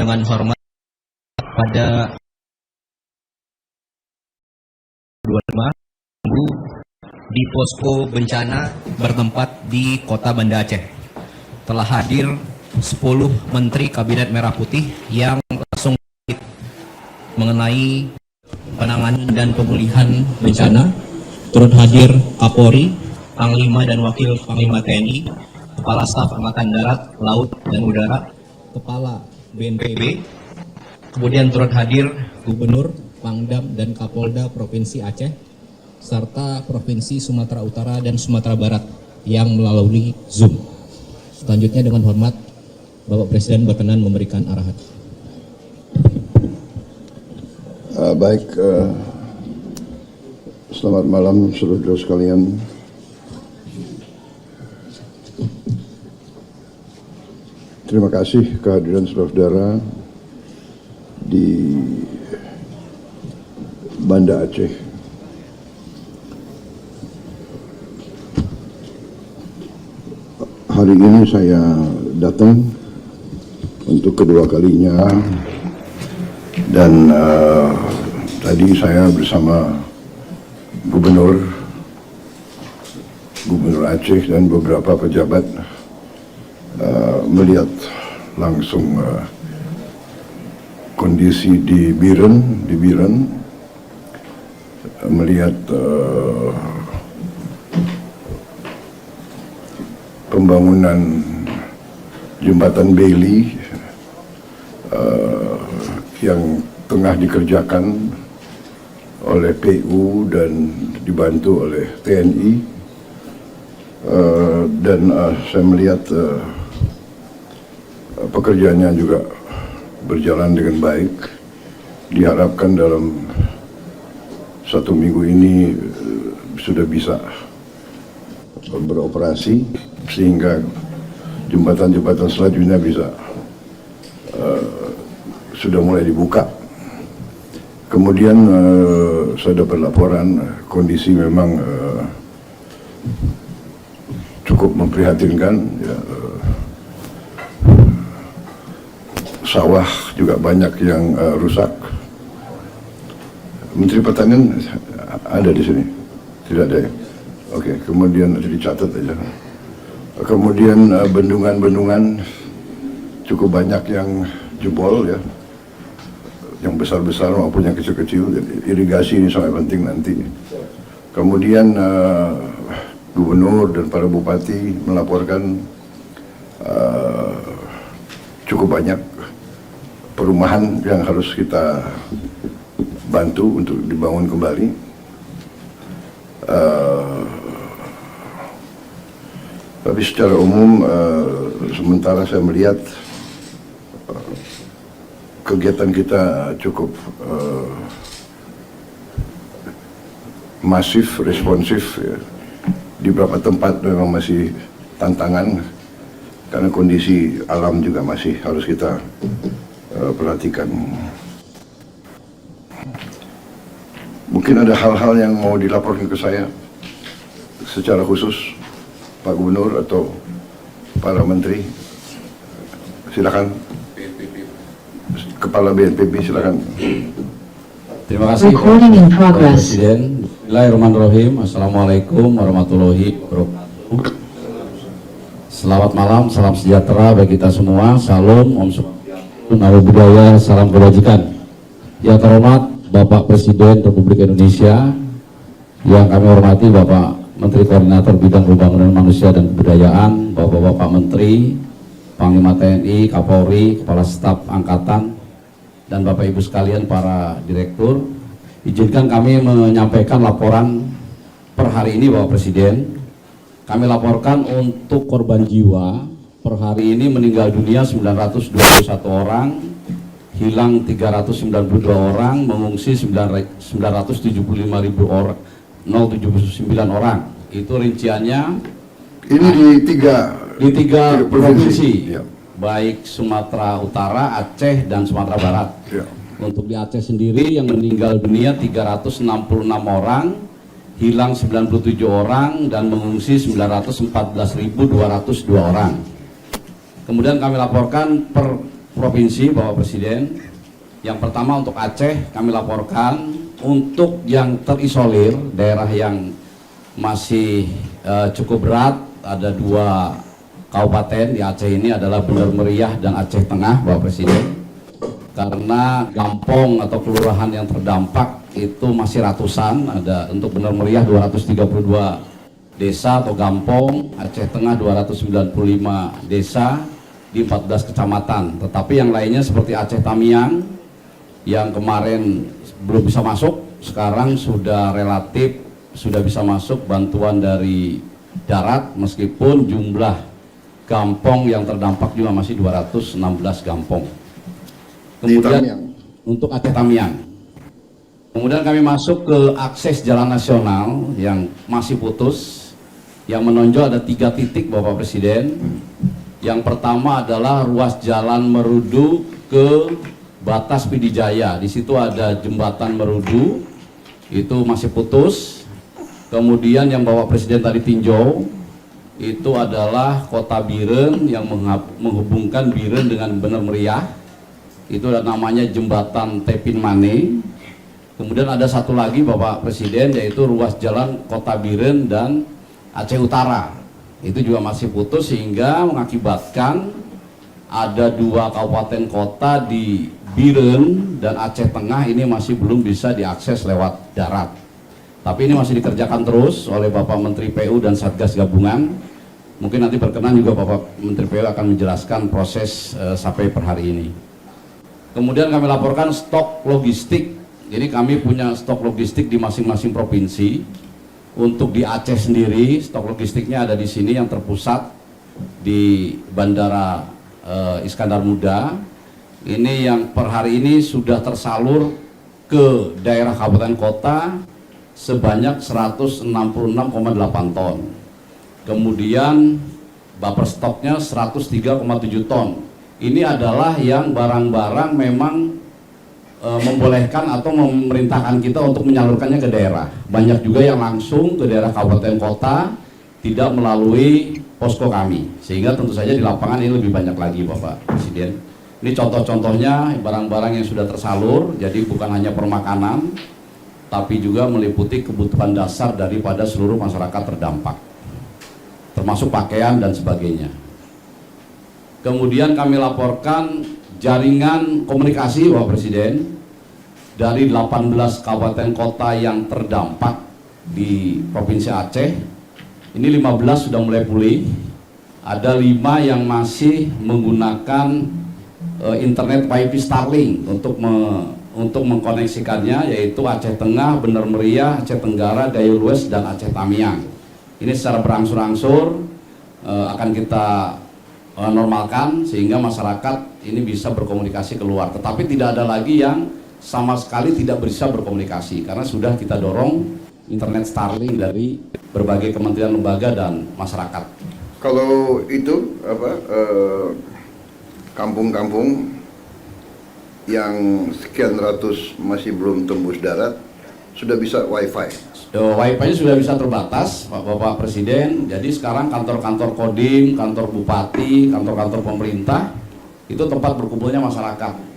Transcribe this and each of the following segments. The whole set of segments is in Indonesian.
dengan hormat pada 25 di posko bencana bertempat di Kota Banda Aceh. Telah hadir 10 Menteri Kabinet Merah Putih yang langsung mengenai penanganan dan pemulihan bencana. Turut hadir Kapolri, Panglima dan Wakil Panglima TNI, Kepala Staf Angkatan Darat, Laut dan Udara, Kepala BNPB. Kemudian turut hadir Gubernur, Pangdam dan Kapolda Provinsi Aceh, serta Provinsi Sumatera Utara dan Sumatera Barat yang melalui Zoom. Selanjutnya dengan hormat, Bapak Presiden berkenan memberikan arahan. Selamat malam saudara sekalian. Terima kasih kehadiran saudara di Banda Aceh. Hari ini saya datang untuk kedua kalinya dan tadi saya bersama Gubernur Aceh dan beberapa pejabat melihat langsung kondisi di Biren, melihat pembangunan jembatan Bailey yang tengah dikerjakan oleh PU dan dibantu oleh TNI, dan saya melihat pekerjaannya juga berjalan dengan baik. Diharapkan dalam 1 minggu ini sudah bisa beroperasi sehingga jembatan-jembatan selanjutnya bisa sudah mulai dibuka. Kemudian saya dapat laporan kondisi memang cukup memprihatinkan, ya, sawah juga banyak yang rusak. Menteri Pertanian ada di sini? Tidak ada ya? Oke, kemudian dicatat aja. Kemudian bendungan-bendungan cukup banyak yang jebol, ya, yang besar-besar maupun yang kecil-kecil. Irigasi ini sangat penting nanti. Kemudian Gubernur dan para bupati melaporkan cukup banyak perumahan yang harus kita bantu untuk dibangun kembali. Tapi secara umum, sementara saya melihat kegiatan kita cukup masif, responsif, ya. Di beberapa tempat memang masih tantangan karena kondisi alam juga masih harus kita perhatikan. Mungkin ada hal-hal yang mau dilaporkan ke saya secara khusus, Pak Gubernur atau para menteri. Silakan. Kepala BNPB, silakan. Terima kasih Pak Presiden. Bismillahirrahmanirrahim. Assalamualaikum warahmatullahi wabarakatuh. Selamat malam, salam sejahtera bagi kita semua. Salam, Om Swastiastu, Namo Buddhaya, salam kebajikan. Yang terhormat Bapak Presiden Republik Indonesia, yang kami hormati Bapak Menteri Koordinator Bidang Pembangunan Manusia dan Kebudayaan, Bapak-Bapak Menteri, Panglima TNI, Kapolri, Kepala Staf Angkatan, dan Bapak Ibu sekalian para direktur. Izinkan kami menyampaikan laporan per hari ini, Bapak Presiden. Kami laporkan untuk korban jiwa per hari ini meninggal dunia 921 orang, hilang 392 orang, mengungsi 975.079 orang. Itu rinciannya. Ini di tiga provinsi, ya. Baik Sumatera Utara, Aceh, dan Sumatera Barat. Ya. Untuk di Aceh sendiri yang meninggal dunia 366 orang, hilang 97 orang, dan mengungsi 914.202 orang. Kemudian kami laporkan per provinsi, Bapak Presiden. Yang pertama untuk Aceh kami laporkan, untuk yang terisolir, daerah yang masih cukup berat, ada 2 kabupaten di Aceh ini adalah Bener Meriah dan Aceh Tengah, Bapak Presiden. Karena gampong atau kelurahan yang terdampak itu masih ratusan, ada untuk Bener Meriah 232 desa atau gampong, Aceh Tengah 295 desa di 14 kecamatan. Tetapi yang lainnya seperti Aceh Tamiang yang kemarin belum bisa masuk, sekarang sudah relatif sudah bisa masuk bantuan dari darat, meskipun jumlah gampong yang terdampak juga masih 216 gampong. Kemudian untuk Aceh Tamiang, kemudian kami masuk ke akses jalan nasional yang masih putus. Yang menonjol ada 3 titik, Bapak Presiden. Yang pertama adalah ruas jalan Merudu ke batas Pidijaya. Di situ ada jembatan Merudu, itu masih putus. Kemudian yang Bapak Presiden tadi tinjau, itu adalah Kota Biren yang menghubungkan Biren dengan Bener Meriah. Itu namanya jembatan Tepin Mane. Kemudian ada satu lagi, Bapak Presiden, yaitu ruas jalan Kota Biren dan Aceh Utara. Itu juga masih putus, sehingga mengakibatkan ada 2 kabupaten kota di Biren dan Aceh Tengah ini masih belum bisa diakses lewat darat. Tapi ini masih dikerjakan terus oleh Bapak Menteri PU dan Satgas Gabungan. Mungkin nanti berkenan juga Bapak Menteri PU akan menjelaskan proses sampai per hari ini. Kemudian kami laporkan stok logistik. Jadi kami punya stok logistik di masing-masing provinsi. Untuk di Aceh sendiri, stok logistiknya ada di sini yang terpusat di Bandara Iskandar Muda. Ini yang per hari ini sudah tersalur ke daerah kabupaten kota sebanyak 166,8 ton. Kemudian buffer stoknya 103,7 ton. Ini adalah yang barang-barang memang membolehkan atau memerintahkan kita untuk menyalurkannya ke daerah. Banyak juga yang langsung ke daerah kabupaten kota, tidak melalui posko kami. Sehingga tentu saja di lapangan ini lebih banyak lagi, Bapak Presiden. Ini contoh-contohnya barang-barang yang sudah tersalur, jadi bukan hanya permakanan, tapi juga meliputi kebutuhan dasar daripada seluruh masyarakat terdampak, termasuk pakaian dan sebagainya. Kemudian kami laporkan jaringan komunikasi, Bapak Presiden, dari 18 kabupaten kota yang terdampak di Provinsi Aceh. Ini 15 sudah mulai pulih, ada 5 yang masih menggunakan internet WiFi Starlink untuk mengkoneksikannya, yaitu Aceh Tengah, Bener Meriah, Aceh Tenggara, Gayo Lues, dan Aceh Tamiang. Ini secara berangsur-angsur akan kita normalkan sehingga masyarakat ini bisa berkomunikasi keluar. Tetapi tidak ada lagi yang sama sekali tidak bisa berkomunikasi, karena sudah kita dorong internet Starlink dari berbagai kementerian, lembaga, dan masyarakat. Kalau itu kampung-kampung yang sekian ratus masih belum tembus darat sudah bisa wifi. Wifi-nya sudah bisa terbatas, Bapak Presiden. Jadi sekarang kantor-kantor Kodim, kantor bupati, kantor-kantor pemerintah itu tempat berkumpulnya masyarakat.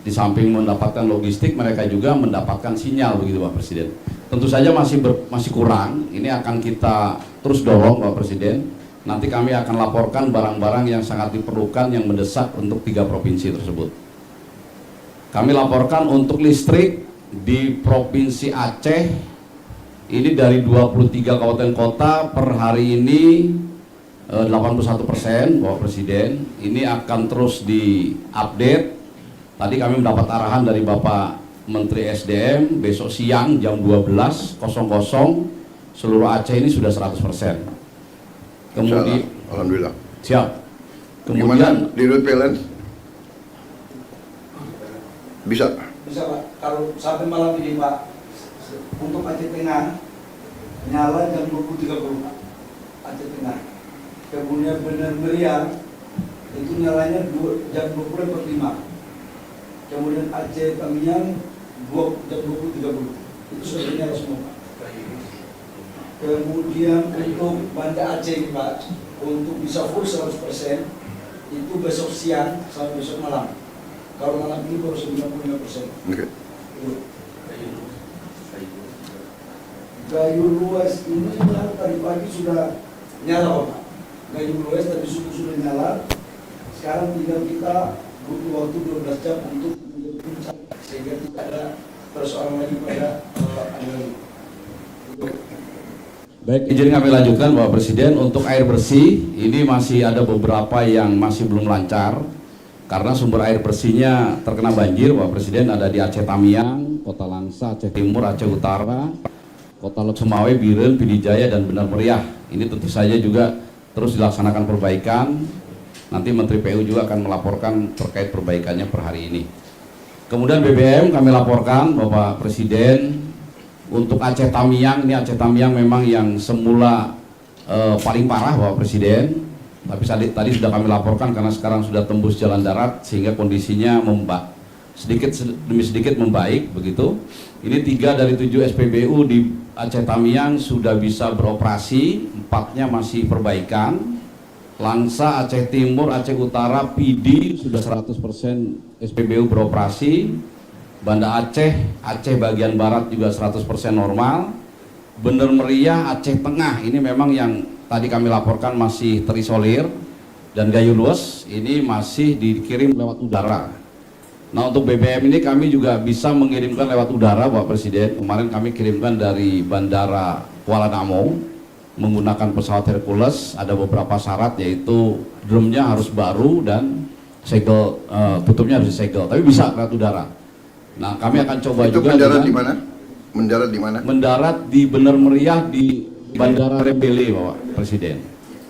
Di samping mendapatkan logistik, mereka juga mendapatkan sinyal, begitu Pak Presiden. Tentu saja masih kurang. Ini akan kita terus dorong, Pak Presiden. Nanti kami akan laporkan barang-barang yang sangat diperlukan, yang mendesak untuk 3 provinsi tersebut. Kami laporkan untuk listrik di Provinsi Aceh. Ini dari 23 kabupaten kota per hari ini 81%, Bapak Presiden. Ini akan terus diupdate. Tadi kami mendapat arahan dari Bapak Menteri SDM, besok siang jam 12.00 seluruh Aceh ini sudah 100%. Kemudian, Alhamdulillah. Siap. Kemudian di Rut PLN bisa Pak, kalau sampai malam ini Pak, untuk Aceh Tengah nyala jam 20.30 Aceh Tengah. Kemudian Bener Meriah itu nyalanya jam 20.45. Kemudian Aceh Tamiang jam 20.30 itu sudah nyala semua Pak. Kemudian untuk Banda Aceh Pak, untuk bisa full 100% itu besok siang sampai besok malam. Kalau malam ini baru 95%. Oke. Gayu luas ini tadi pagi sudah nyala, Pak. Gayu luas tadi sudah nyala. Sekarang tinggal kita butuh waktu 12 jam untuk puncak sehingga tidak ada persoalan lagi pada aliran. Baik, izin kami lanjutkan Bapak Presiden. Untuk air bersih ini masih ada beberapa yang masih belum lancar karena sumber air bersihnya terkena banjir Bapak Presiden. Ada di Aceh Tamiang, Kota Langsa, Aceh Timur, Aceh Utara, Kota Lok Sumawe, Biren, Pidijaya, dan Benar Meriah. Ini tentu saja juga terus dilaksanakan perbaikan. Nanti Menteri PU juga akan melaporkan terkait perbaikannya per hari ini. Kemudian BBM kami laporkan Bapak Presiden. Untuk Aceh Tamiang, ini Aceh Tamiang memang yang semula paling parah Bapak Presiden. Tapi tadi sudah kami laporkan karena sekarang sudah tembus jalan darat sehingga kondisinya sedikit demi sedikit membaik begitu. Ini 3 dari 7 SPBU di Aceh Tamiang sudah bisa beroperasi, 4-nya masih perbaikan. Langsa, Aceh Timur, Aceh Utara, PD sudah 100% SPBU beroperasi. Banda Aceh, Aceh bagian barat juga 100% normal. Bener Meriah, Aceh Tengah ini memang yang tadi kami laporkan masih terisolir. Dan Gayo Luas ini masih dikirim lewat udara. Nah untuk BBM ini kami juga bisa mengirimkan lewat udara Bapak Presiden. Kemarin kami kirimkan dari Bandara Kuala Namu menggunakan pesawat Hercules. Ada beberapa syarat yaitu drumnya harus baru dan segel tutupnya harus disegel. Tapi bisa lewat udara. Nah, kami akan coba itu juga mendarat di mana? Mendarat di mana? Mendarat di Bener Meriah di Bandara Rembele, Bapak Presiden.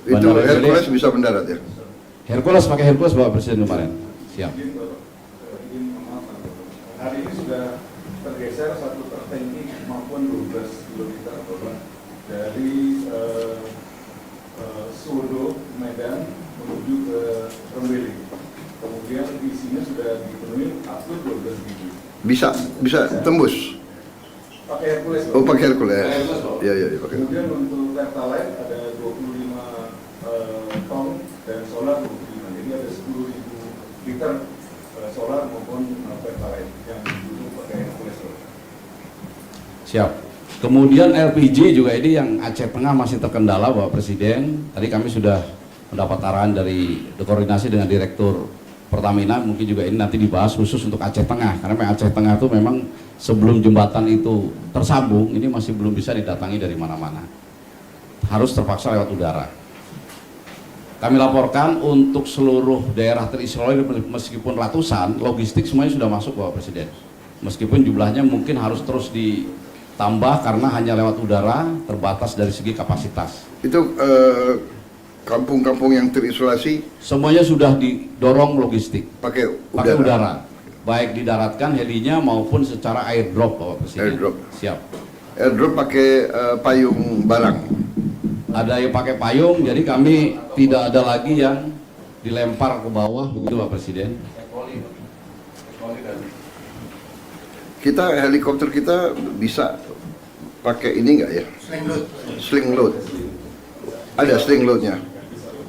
Itu Bandara Hercules bisa mendarat ya? Hercules pakai Hercules Bapak Presiden kemarin. Siap. Hari ini sudah tergeser 1 truk tangki maupun 12 km Bapak dari Suwodo, Medan menuju ke Rembele. Kemudian isinya sudah dipenuhi up to 12.000. Bisa tembus. Pakai Hercules. Oh, pakai Hercules. Iya, pakai. Kemudian untuk Pertalite ada 25 ton dan solar 25. Jadi ada 10.000 liter solar maupun Pertalite yang dulu pakai Hercules. Siap. Kemudian LPG juga ini yang Aceh Tengah masih terkendala Bapak Presiden. Tadi kami sudah mendapat arahan dari koordinasi dengan Direktur Pertamina, mungkin juga ini nanti dibahas khusus untuk Aceh Tengah karena Aceh Tengah itu memang sebelum jembatan itu tersambung ini masih belum bisa didatangi dari mana-mana, harus terpaksa lewat udara. Kami laporkan untuk seluruh daerah terisolir meskipun ratusan, logistik semuanya sudah masuk Bapak Presiden, meskipun jumlahnya mungkin harus terus ditambah karena hanya lewat udara, terbatas dari segi kapasitas. Itu kampung-kampung yang terisolasi Semuanya sudah didorong logistik pakai pakai udara. udara, baik didaratkan helinya maupun secara airdrop Bapak Presiden. Airdrop. Siap. Airdrop pakai payung barang. Ada yang pakai payung, jadi kami tidak ada lagi yang dilempar ke bawah begitu Bapak Presiden. Kita helikopter kita bisa pakai ini nggak ya? Sling load. Ada sling loadnya.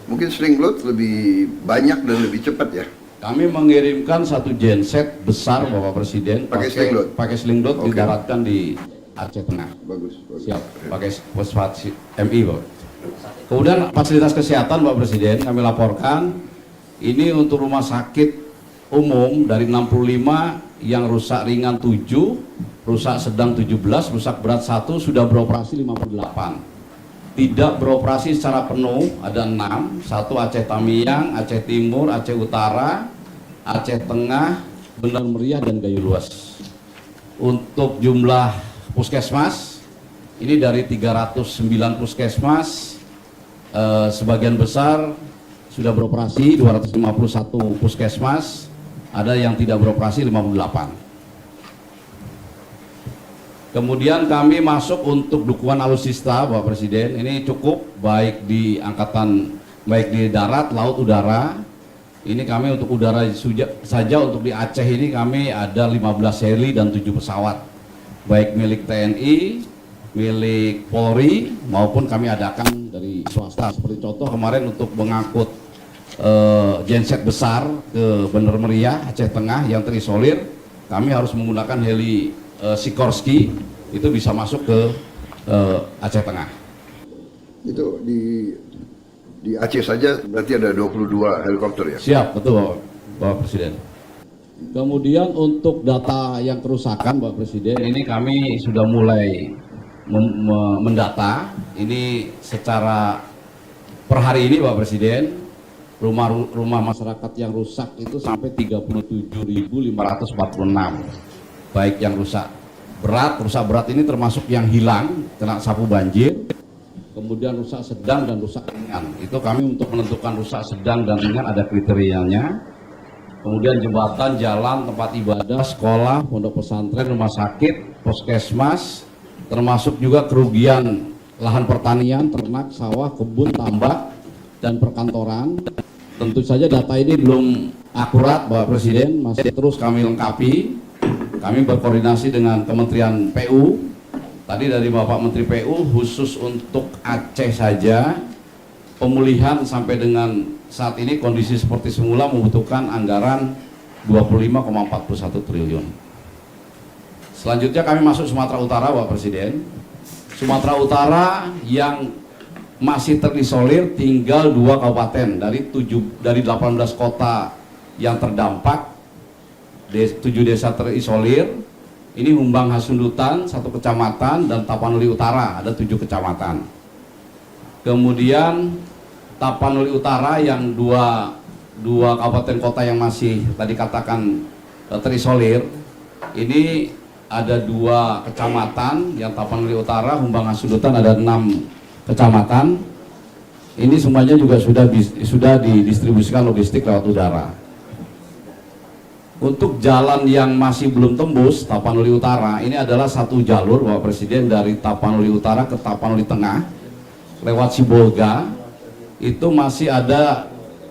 Mungkin sling load lebih banyak dan lebih cepat ya. Kami mengirimkan satu genset besar Bapak Presiden Pakai sling load? pakai sling load Oke. didaratkan di Aceh Tengah. Bagus. Siap, pakai pesawat MI Bapak. Kemudian fasilitas kesehatan Bapak Presiden kami laporkan ini untuk rumah sakit umum dari 65 yang rusak ringan 7, rusak sedang 17, rusak berat 1 sudah beroperasi 58. Tidak beroperasi secara penuh ada 6, 1 Aceh Tamiang, Aceh Timur, Aceh Utara, Aceh Tengah, Benar Meriah, dan Gayo Luas. Untuk jumlah puskesmas ini dari 309 puskesmas sebagian besar sudah beroperasi, 251 puskesmas, ada yang tidak beroperasi 58. Kemudian kami masuk untuk dukungan alutsista Bapak Presiden, ini cukup baik di angkatan, baik di darat, laut, udara. Ini kami untuk udara saja untuk di Aceh ini kami ada 15 heli dan 7 pesawat, baik milik TNI, milik Polri maupun kami adakan dari swasta. Seperti contoh kemarin untuk mengangkut genset besar ke Bener Meriah, Aceh Tengah yang terisolir, kami harus menggunakan heli Sikorsky, itu bisa masuk ke Aceh Tengah. Itu di Aceh saja berarti ada 22 helikopter ya? Siap, betul Bapak Presiden. Kemudian untuk data yang kerusakan Bapak Presiden, ini kami sudah mulai mendata, ini secara per hari ini Bapak Presiden, rumah masyarakat yang rusak itu sampai 37.546, baik yang rusak berat ini termasuk yang hilang kena sapu banjir, kemudian rusak sedang dan rusak ringan. Itu kami untuk menentukan rusak sedang dan ringan ada kriterianya. Kemudian jembatan, jalan, tempat ibadah, sekolah, pondok pesantren, rumah sakit, puskesmas, termasuk juga kerugian lahan pertanian, ternak, sawah, kebun, tambak, dan perkantoran. Tentu saja data ini belum akurat Bapak Presiden, masih terus kami lengkapi. Kami berkoordinasi dengan Kementerian PU. Tadi dari Bapak Menteri PU khusus untuk Aceh saja, pemulihan sampai dengan saat ini kondisi seperti semula membutuhkan anggaran 25,41 triliun. Selanjutnya kami masuk Sumatera Utara Bapak Presiden. Sumatera Utara yang masih terisolir tinggal 2 kabupaten dari 18 kota yang terdampak, 7 desa terisolir. Ini Humbang Hasundutan 1 kecamatan dan Tapanuli Utara ada 7 kecamatan. Kemudian Tapanuli Utara yang dua kabupaten kota yang masih tadi katakan terisolir, ini ada 2 kecamatan yang Tapanuli Utara, Humbang Hasundutan ada 6 kecamatan. Ini semuanya juga sudah didistribusikan logistik lewat udara. Untuk jalan yang masih belum tembus Tapanuli Utara, ini adalah 1 jalur Bapak Presiden dari Tapanuli Utara ke Tapanuli Tengah lewat Sibolga. Itu masih ada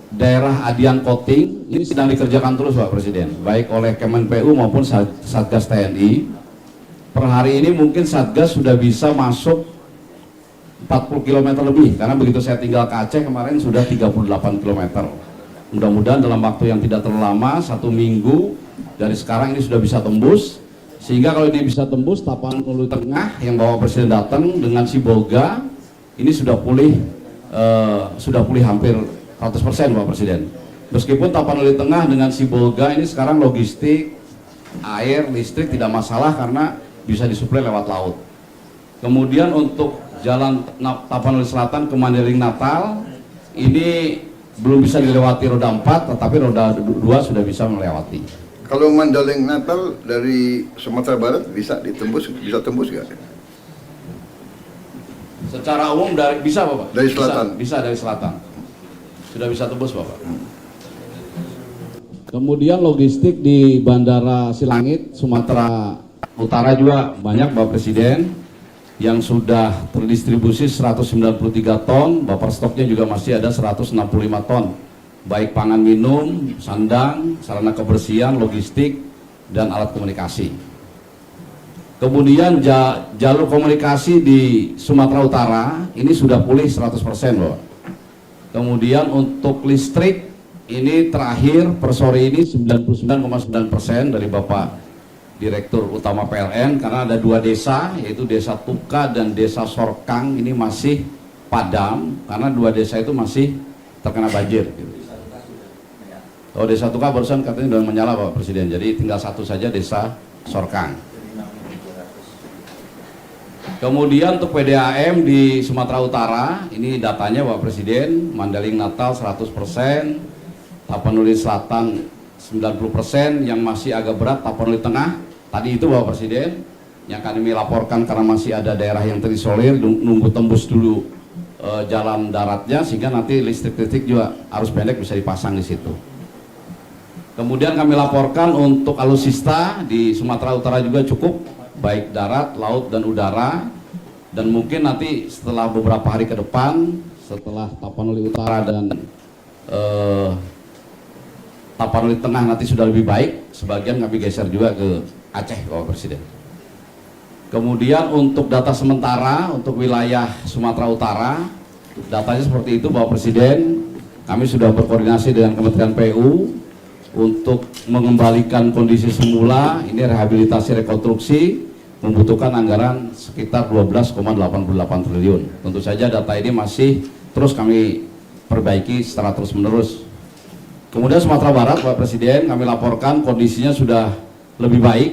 daerah Adian Koting, ini sedang dikerjakan terus Pak Presiden, baik oleh Kemenpu maupun Satgas TNI. Per hari ini mungkin Satgas sudah bisa masuk 40 km lebih, karena begitu saya tinggal ke Aceh kemarin sudah 38 km. Mudah-mudahan dalam waktu yang tidak terlalu lama, 1 minggu dari sekarang ini sudah bisa tembus, sehingga kalau ini bisa tembus Tapanuli Tengah yang Bapak Presiden datang dengan Sibolga, ini sudah pulih hampir 100% Bapak Presiden. Meskipun Tapanuli Tengah dengan Sibolga ini sekarang logistik, air, listrik tidak masalah karena bisa disuplai lewat laut. Kemudian untuk jalan Tapanuli Selatan ke Mandailing Natal, ini belum bisa dilewati roda 4, tetapi roda 2 sudah bisa melewati. Kalau Mandailing Natal dari Sumatera Barat bisa tembus nggak? Secara umum bisa Bapak? Dari selatan? Bisa dari selatan. Sudah bisa tembus Bapak. Kemudian logistik di Bandara Silangit, Sumatera Utara juga banyak Bapak Presiden, yang sudah terdistribusi 193 ton, buffer stoknya juga masih ada 165 ton, baik pangan minum, sandang, sarana kebersihan, logistik, dan alat komunikasi. Kemudian jalur komunikasi di Sumatera Utara ini sudah pulih 100% Bapak. Kemudian untuk listrik ini terakhir per sore ini 99,9% dari Bapak Direktur Utama PLN, karena ada 2 desa, yaitu Desa Tuka dan Desa Sorkang, ini masih padam karena 2 desa itu masih terkena banjir. Oh, Desa Tuka barusan katanya sudah menyala Bapak Presiden, jadi tinggal 1 saja Desa Sorkang. Kemudian untuk PDAM di Sumatera Utara, ini datanya Bapak Presiden, Mandailing Natal 100%, Tapanuli Selatan 90%, yang masih agak berat Tapanuli Tengah. Tadi itu Bapak Presiden yang kami laporkan karena masih ada daerah yang terisolir, nunggu tembus dulu jalan daratnya, sehingga nanti listrik juga arus pendek bisa dipasang di situ. Kemudian kami laporkan untuk alutsista di Sumatera Utara juga cukup, baik darat, laut, dan udara. Dan mungkin nanti setelah beberapa hari ke depan, setelah Tapanuli Utara dan Tapanuli Tengah nanti sudah lebih baik, sebagian kami geser juga ke Aceh Bapak Presiden. Kemudian untuk data sementara untuk wilayah Sumatera Utara, datanya seperti itu Bapak Presiden. kami sudah berkoordinasi dengan Kementerian PU untuk mengembalikan kondisi semula. Ini rehabilitasi rekonstruksi membutuhkan anggaran sekitar 12,88 triliun. Tentu saja data ini masih terus kami perbaiki secara terus-menerus. Kemudian Sumatera Barat, Pak Presiden, kami laporkan kondisinya sudah lebih baik.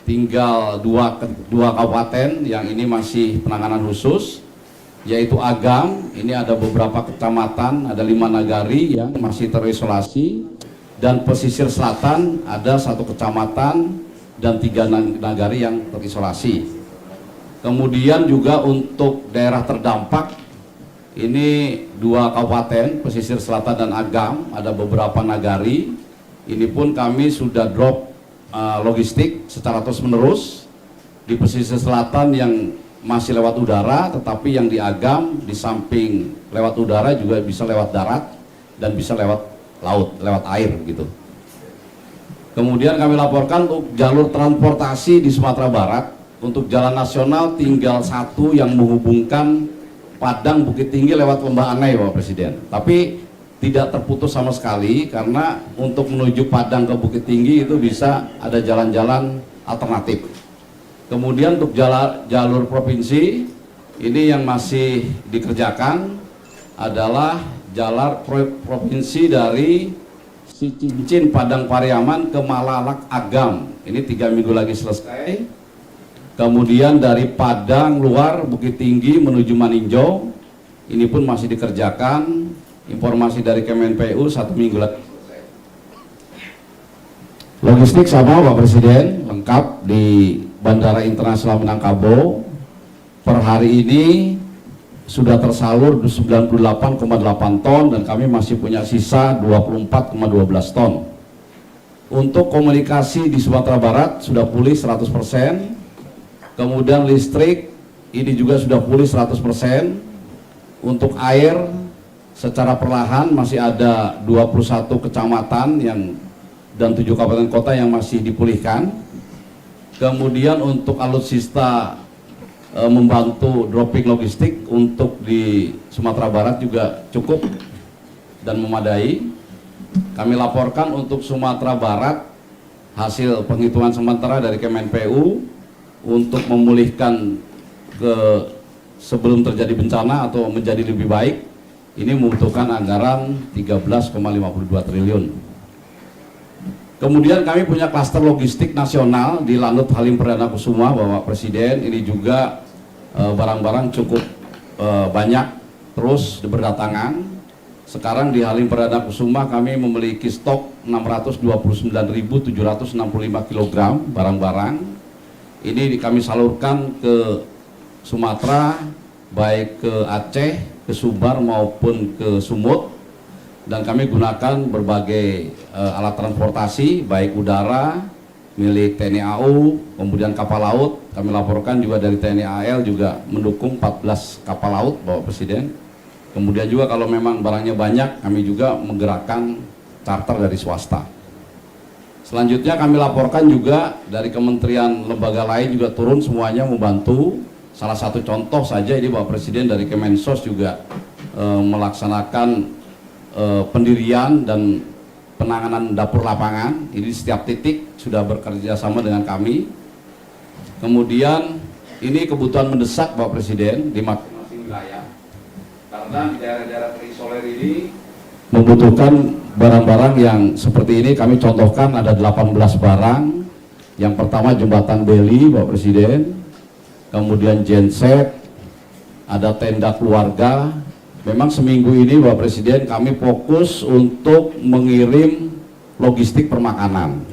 Tinggal dua kabupaten yang ini masih penanganan khusus, yaitu Agam. Ini ada beberapa kecamatan, ada 5 nagari yang masih terisolasi, dan pesisir selatan ada 1 kecamatan dan 3 nagari yang terisolasi. Kemudian juga untuk daerah terdampak, ini 2 kabupaten, pesisir selatan dan Agam, ada beberapa nagari. Ini pun kami sudah drop logistik secara terus-menerus. Di pesisir selatan yang masih lewat udara, tetapi yang di Agam di samping lewat udara juga bisa lewat darat dan bisa lewat laut, lewat air gitu. Kemudian kami laporkan untuk jalur transportasi di Sumatera Barat, untuk jalan nasional tinggal 1 yang menghubungkan Padang Bukit Tinggi lewat Lembah Anai, Bapak Presiden. Tapi tidak terputus sama sekali, karena untuk menuju Padang ke Bukit Tinggi itu bisa ada jalan-jalan alternatif. Kemudian untuk jalur provinsi, ini yang masih dikerjakan adalah jalur provinsi dari Cincin Padang Pariaman ke Malalak Agam. Ini 3 minggu lagi selesai. Kemudian dari Padang luar Bukit Tinggi menuju Maninjau, ini pun masih dikerjakan. Informasi dari Kemenpu 1 minggu lagi. Logistik sama Pak Presiden, lengkap di Bandara Internasional Minangkabau. Per hari ini sudah tersalur 98,8 ton dan kami masih punya sisa 24,12 ton. Untuk komunikasi di Sumatera Barat sudah pulih 100%. Kemudian listrik ini juga sudah pulih 100%. Untuk air secara perlahan masih ada 21 kecamatan dan 7 kabupaten kota yang masih dipulihkan. Kemudian untuk alutsista membantu dropping logistik untuk di Sumatera Barat juga cukup dan memadai. Kami laporkan untuk Sumatera Barat hasil penghitungan sementara dari Kemenpu untuk memulihkan ke sebelum terjadi bencana atau menjadi lebih baik, ini membutuhkan anggaran 13,52 triliun. Kemudian kami punya klaster logistik nasional di Lanut Halim Perdana Kusuma, Bapak Presiden. Ini juga barang-barang cukup banyak terus berdatangan. Sekarang di Halim Perdana Kusuma kami memiliki stok 629.765 kg barang-barang. Ini kami salurkan ke Sumatera, baik ke Aceh, ke Sumbar maupun ke Sumut, dan kami gunakan berbagai alat transportasi baik udara milik TNI AU, kemudian kapal laut. Kami laporkan juga dari TNI AL juga mendukung 14 kapal laut, Bapak Presiden. Kemudian juga kalau memang barangnya banyak, kami juga menggerakkan charter dari swasta. Selanjutnya kami laporkan juga dari kementerian lembaga lain juga turun semuanya membantu. Salah satu contoh saja ini Bapak Presiden dari Kemensos juga melaksanakan pendirian dan penanganan dapur lapangan. Ini setiap titik sudah bekerja sama dengan kami. Kemudian ini kebutuhan mendesak Bapak Presiden di masing-masing wilayah. Karena di daerah-daerah terisolir ini membutuhkan barang-barang yang seperti ini. Kami contohkan ada 18 barang. Yang pertama jembatan beli Bapak Presiden. Kemudian genset, ada tenda keluarga. Memang seminggu ini Bapak Presiden kami fokus untuk mengirim logistik permakanan.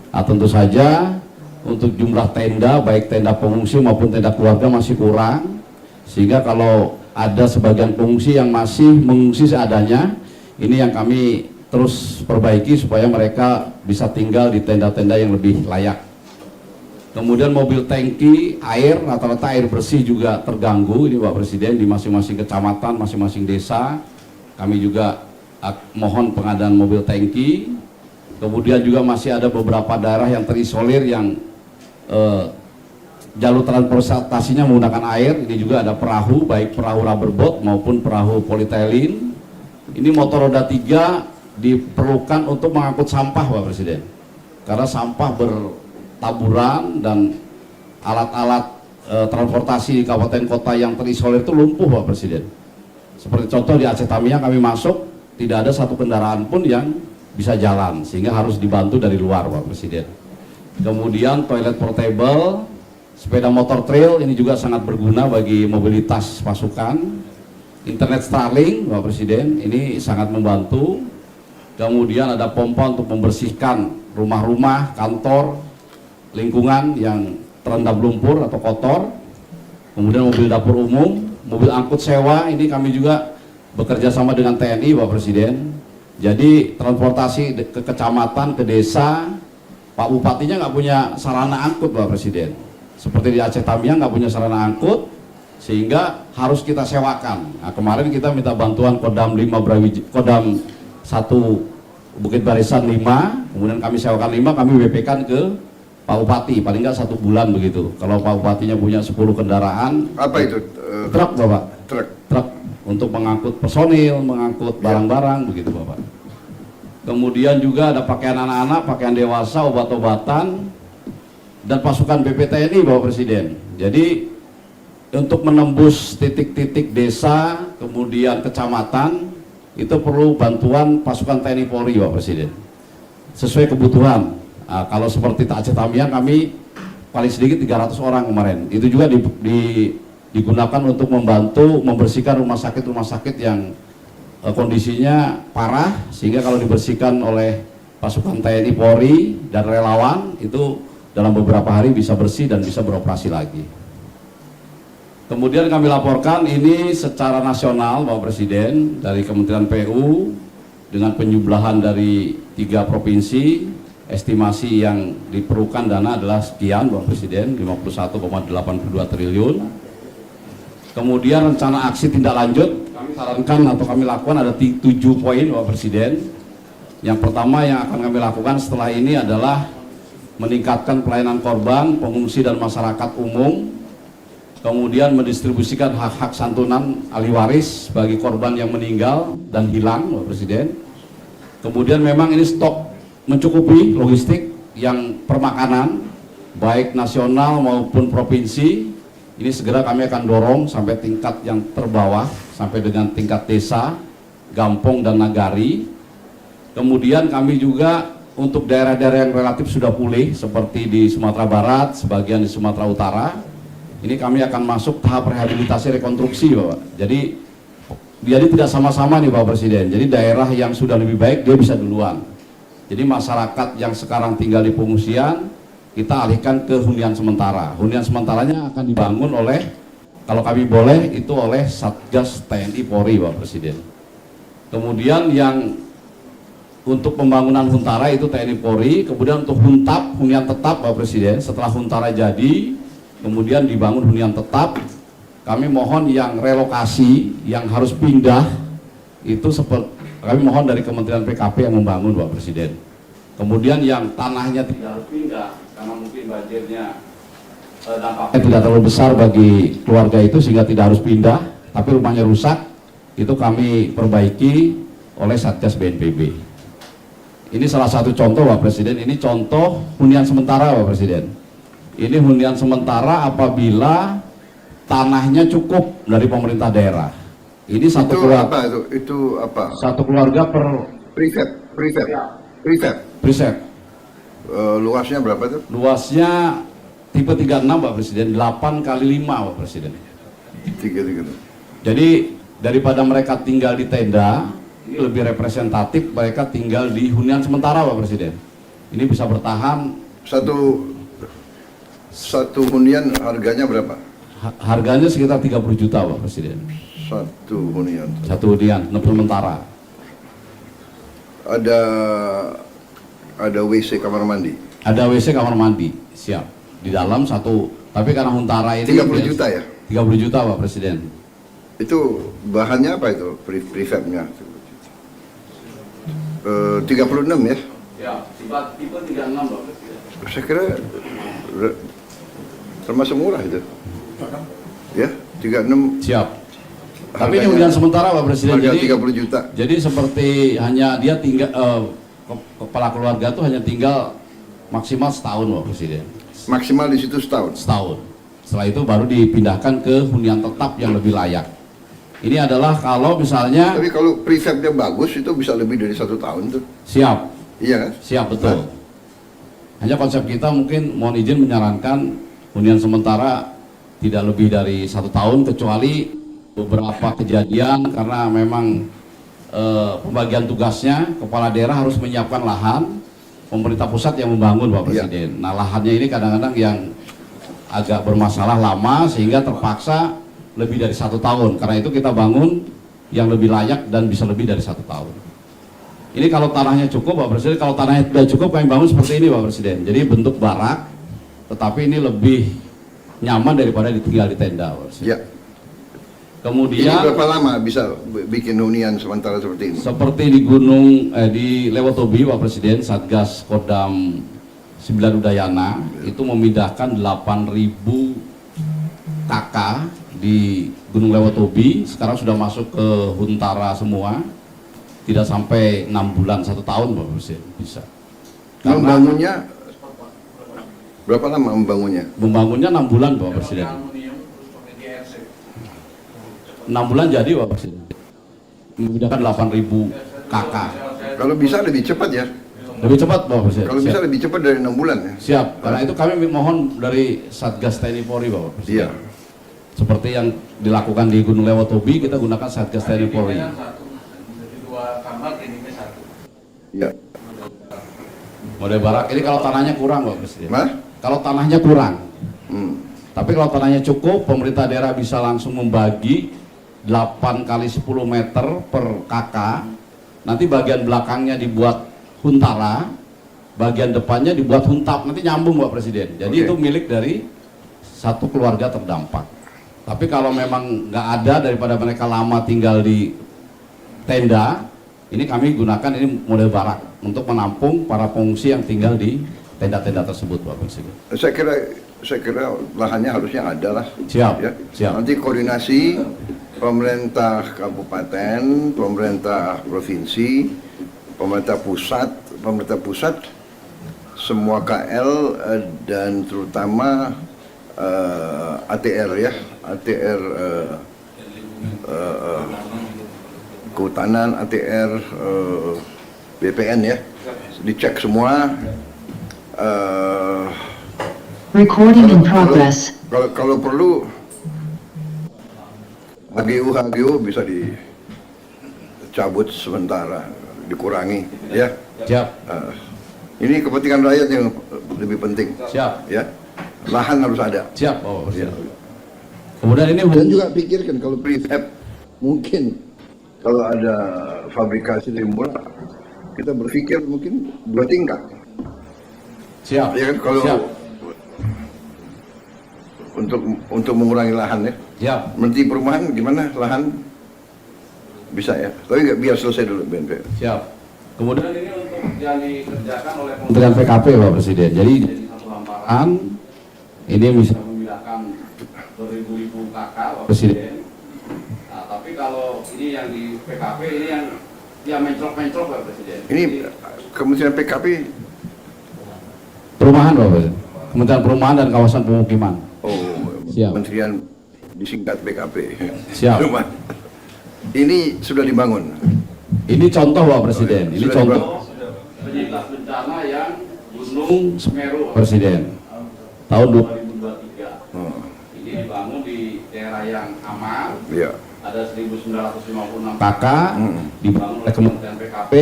Nah, tentu saja untuk jumlah tenda, baik tenda pengungsi maupun tenda keluarga masih kurang. Sehingga kalau ada sebagian pengungsi yang masih mengungsi seadanya, ini yang kami terus perbaiki supaya mereka bisa tinggal di tenda-tenda yang lebih layak. Kemudian mobil tangki air, rata-rata air bersih juga terganggu ini Pak Presiden di masing-masing kecamatan, masing-masing desa. Kami juga mohon pengadaan mobil tangki. Kemudian juga masih ada beberapa daerah yang terisolir yang jalur transportasinya menggunakan air. Ini juga ada perahu, baik perahu rubber boat maupun perahu polietilin. Ini motor roda 3 diperlukan untuk mengangkut sampah, Pak Presiden. Karena sampah bertaburan dan alat-alat transportasi di kabupaten kota yang terisolir itu lumpuh, Pak Presiden. Seperti contoh di Aceh Tamiang kami masuk, tidak ada satu kendaraan pun yang bisa jalan, sehingga harus dibantu dari luar, Pak Presiden. Kemudian toilet portable, sepeda motor trail ini juga sangat berguna bagi mobilitas pasukan. Internet Starlink, Pak Presiden, ini sangat membantu. Kemudian ada pompa untuk membersihkan rumah-rumah, kantor, lingkungan yang terendam lumpur atau kotor. Kemudian mobil dapur umum, mobil angkut sewa, ini kami juga bekerja sama dengan TNI, Pak Presiden. Jadi transportasi ke kecamatan, ke desa, Pak Bupatinya nggak punya sarana angkut, Pak Presiden. Seperti di Aceh Tamiang nggak punya sarana angkut, sehingga harus kita sewakan. Nah, kemarin kita minta bantuan Kodam 1 Bukit Barisan 5, kemudian kami sewakan 5, kami WP-kan ke Pak Bupati, paling nggak 1 bulan begitu. Kalau Pak Bupatinya punya 10 kendaraan. Apa itu? Truk, Bapak. Truk. Untuk mengangkut personil, mengangkut barang-barang begitu, Bapak. Kemudian juga ada pakaian anak-anak, pakaian dewasa, obat-obatan, dan pasukan BPTNI, Bapak Presiden. Jadi untuk menembus titik-titik desa, kemudian kecamatan, itu perlu bantuan pasukan TNI Polri, Bapak Presiden, sesuai kebutuhan. Nah, kalau seperti Aceh Tamiang kami paling sedikit 300 orang kemarin. Itu juga digunakan untuk membantu membersihkan rumah sakit yang kondisinya parah, sehingga kalau dibersihkan oleh pasukan TNI Polri dan relawan itu dalam beberapa hari bisa bersih dan bisa beroperasi lagi. Kemudian kami laporkan ini secara nasional, Bapak Presiden, dari Kementerian PU dengan penjumlahan dari 3 provinsi, estimasi yang diperlukan dana adalah sekian, Bapak Presiden, 51,82 triliun. Kemudian rencana aksi tindak lanjut kami sarankan atau kami lakukan ada 7 poin, Bapak Presiden. Yang pertama yang akan kami lakukan setelah ini adalah meningkatkan pelayanan korban, pengungsi dan masyarakat umum. Kemudian mendistribusikan hak-hak santunan ahli waris bagi korban yang meninggal dan hilang, Bapak Presiden. Kemudian memang ini stok mencukupi logistik yang permakanan, baik nasional maupun provinsi. Ini segera kami akan dorong sampai tingkat yang terbawah, sampai dengan tingkat desa, gampong dan nagari. Kemudian kami juga untuk daerah-daerah yang relatif sudah pulih, seperti di Sumatera Barat, sebagian di Sumatera Utara, ini kami akan masuk tahap rehabilitasi rekonstruksi, Bapak. Jadi tidak sama-sama nih, Bapak Presiden. Jadi daerah yang sudah lebih baik dia bisa duluan. Jadi masyarakat yang sekarang tinggal di pengungsian kita alihkan ke hunian sementara. Hunian sementaranya akan dibangun oleh, kalau kami boleh, itu oleh Satgas TNI Polri, Bapak Presiden. Kemudian yang untuk pembangunan huntara itu TNI Polri. Kemudian untuk huntap, hunian tetap, Bapak Presiden, setelah huntara jadi kemudian dibangun hunian tetap, kami mohon yang relokasi, yang harus pindah, itu kami mohon dari Kementerian PKP yang membangun, Bapak Presiden. Kemudian yang tanahnya tidak harus pindah, karena mungkin banjirnya dampaknya tidak terlalu besar bagi keluarga itu sehingga tidak harus pindah, tapi rumahnya rusak, itu kami perbaiki oleh Satgas BNPB. Ini salah satu contoh, Bapak Presiden, ini contoh hunian sementara, Bapak Presiden. Ini hunian sementara apabila tanahnya cukup dari pemerintah daerah. Ini satu keluarga. Itu apa? Satu keluarga per preset. Luasnya berapa tuh? Luasnya tipe 36, Pak Presiden, 8 kali 5, Pak Presiden. 3. Jadi daripada mereka tinggal di tenda, ini lebih representatif mereka tinggal di hunian sementara, Pak Presiden. Ini bisa bertahan. Satu hunian harganya berapa? Harganya sekitar 30 juta, Pak Presiden. Satu hunian sementara. Ada WC kamar mandi. Ada WC kamar mandi, siap. Di dalam satu, tapi karena huntara ini 30 juta ya? 30 juta, Pak Presiden. Itu bahannya apa itu? Prefabnya? 36 ya? Ya, tipe 36, Pak Presiden. Saya kira termasuk murah itu. Ya, 36. Siap. Tapi ini hunian sementara Pak Presiden. Harga Jadi 30 juta. Jadi seperti hanya dia tinggal kepala keluarga tuh hanya tinggal maksimal setahun Pak Presiden. Maksimal di situ setahun. Setahun. Setelah itu baru dipindahkan ke hunian tetap yang lebih layak. Ini adalah kalau misalnya Tapi kalau prefabnya bagus itu bisa lebih dari 1 tahun tuh. siap, Iya kan? siap betul. Hanya konsep kita mungkin mohon izin menyarankan hunian sementara tidak lebih dari 1 tahun kecuali beberapa kejadian karena memang pembagian tugasnya kepala daerah harus menyiapkan lahan, pemerintah pusat yang membangun Pak Presiden. Nah lahannya ini kadang-kadang yang agak bermasalah lama sehingga terpaksa lebih dari 1 tahun. Karena itu kita bangun yang lebih layak dan bisa lebih dari 1 tahun. Ini kalau tanahnya cukup Pak Presiden, kalau tanahnya tidak cukup kami bangun seperti ini Pak Presiden. Jadi bentuk barak, tetapi ini lebih nyaman daripada tinggal di tenda Pak Presiden. Ya. Ini Kemudian berapa lama bisa bikin hunian sementara seperti ini? seperti di di Lewotobi Pak Presiden, Satgas Kodam 9 Udayana itu memindahkan 8.000 KK di Gunung Lewotobi, sekarang sudah masuk ke Huntara semua. Tidak sampai 6 bulan, 1 tahun Pak Presiden bisa. Membangunnya berapa lama membangunnya? Membangunnya 6 bulan Pak Presiden. 6 bulan jadi Pak Presiden. Memindahkan 8.000 KK. Kalau bisa lebih cepat ya. Lebih cepat Pak Presiden. Kalau bisa lebih cepat dari 6 bulan ya. Siap, karena itu kami mohon dari Satgas TNI Polri Bapak Presiden. Iya. Seperti yang dilakukan di Gunung Lewotobi, kita gunakan Satgas TNI Polri. Iya. Model barak, ini kalau tanahnya kurang Bapak Presiden. Mas? Kalau tanahnya kurang. Hmm. Tapi kalau tanahnya cukup, pemerintah daerah bisa langsung membagi 8 kali 10 meter per KK. Nanti bagian belakangnya dibuat huntara, bagian depannya dibuat huntap, nanti nyambung Pak Presiden. Jadi Oke. itu milik dari satu keluarga terdampak. Tapi kalau memang nggak ada daripada mereka lama tinggal di tenda, ini kami gunakan ini model barak untuk menampung para pengungsi yang tinggal di tenda-tenda tersebut Pak Presiden. Saya kira lahannya harusnya ada lah. Siap, Ya. siap. Nanti koordinasi pemerintah kabupaten, pemerintah provinsi, pemerintah pusat, semua KL dan terutama ATR ya, ATR kehutanan, ATR BPN ya, dicek semua. Recording in progress. Kalau perlu HGU bisa dicabut sementara, dikurangi ya. Siap, Ini kepentingan rakyat yang lebih penting siap, ya. Lahan harus ada. siap Pak Presiden. Ya. Kemudian ini Dan juga pikirkan kalau prefab mungkin kalau ada fabrikasi lebih murah, kita berpikir mungkin 2 tingkat. siap, Ya kan kalau siap, untuk mengurangi lahan ya. siap. Menteri Perumahan gimana lahan bisa ya? Tapi nggak biar selesai dulu BNPB. Siap. Kemudian ini untuk yang dikerjakan oleh Kementerian PKP Pak Presiden. Jadi satu hamparan ini bisa memindahkan beribu-ribu KK Pak Presiden. Nah, tapi kalau ini yang di PKP ini yang mencrok-mencrok Pak Presiden. Ini Kementerian PKP. Perumahan Pak Presiden. Kementerian Perumahan dan Kawasan Pemukiman. Oh, Siap. Kementerian disingkat PKP. Siap. Rumah. Ini sudah dibangun. Ini contoh Pak Presiden. Ini Sudah contoh penyintas bencana yang Gunung Semeru Pak Presiden. Tahun 2023. Oh, Ini dibangun di daerah yang aman. iya. Ada 1956 KK dibangun oleh Kementerian PKP,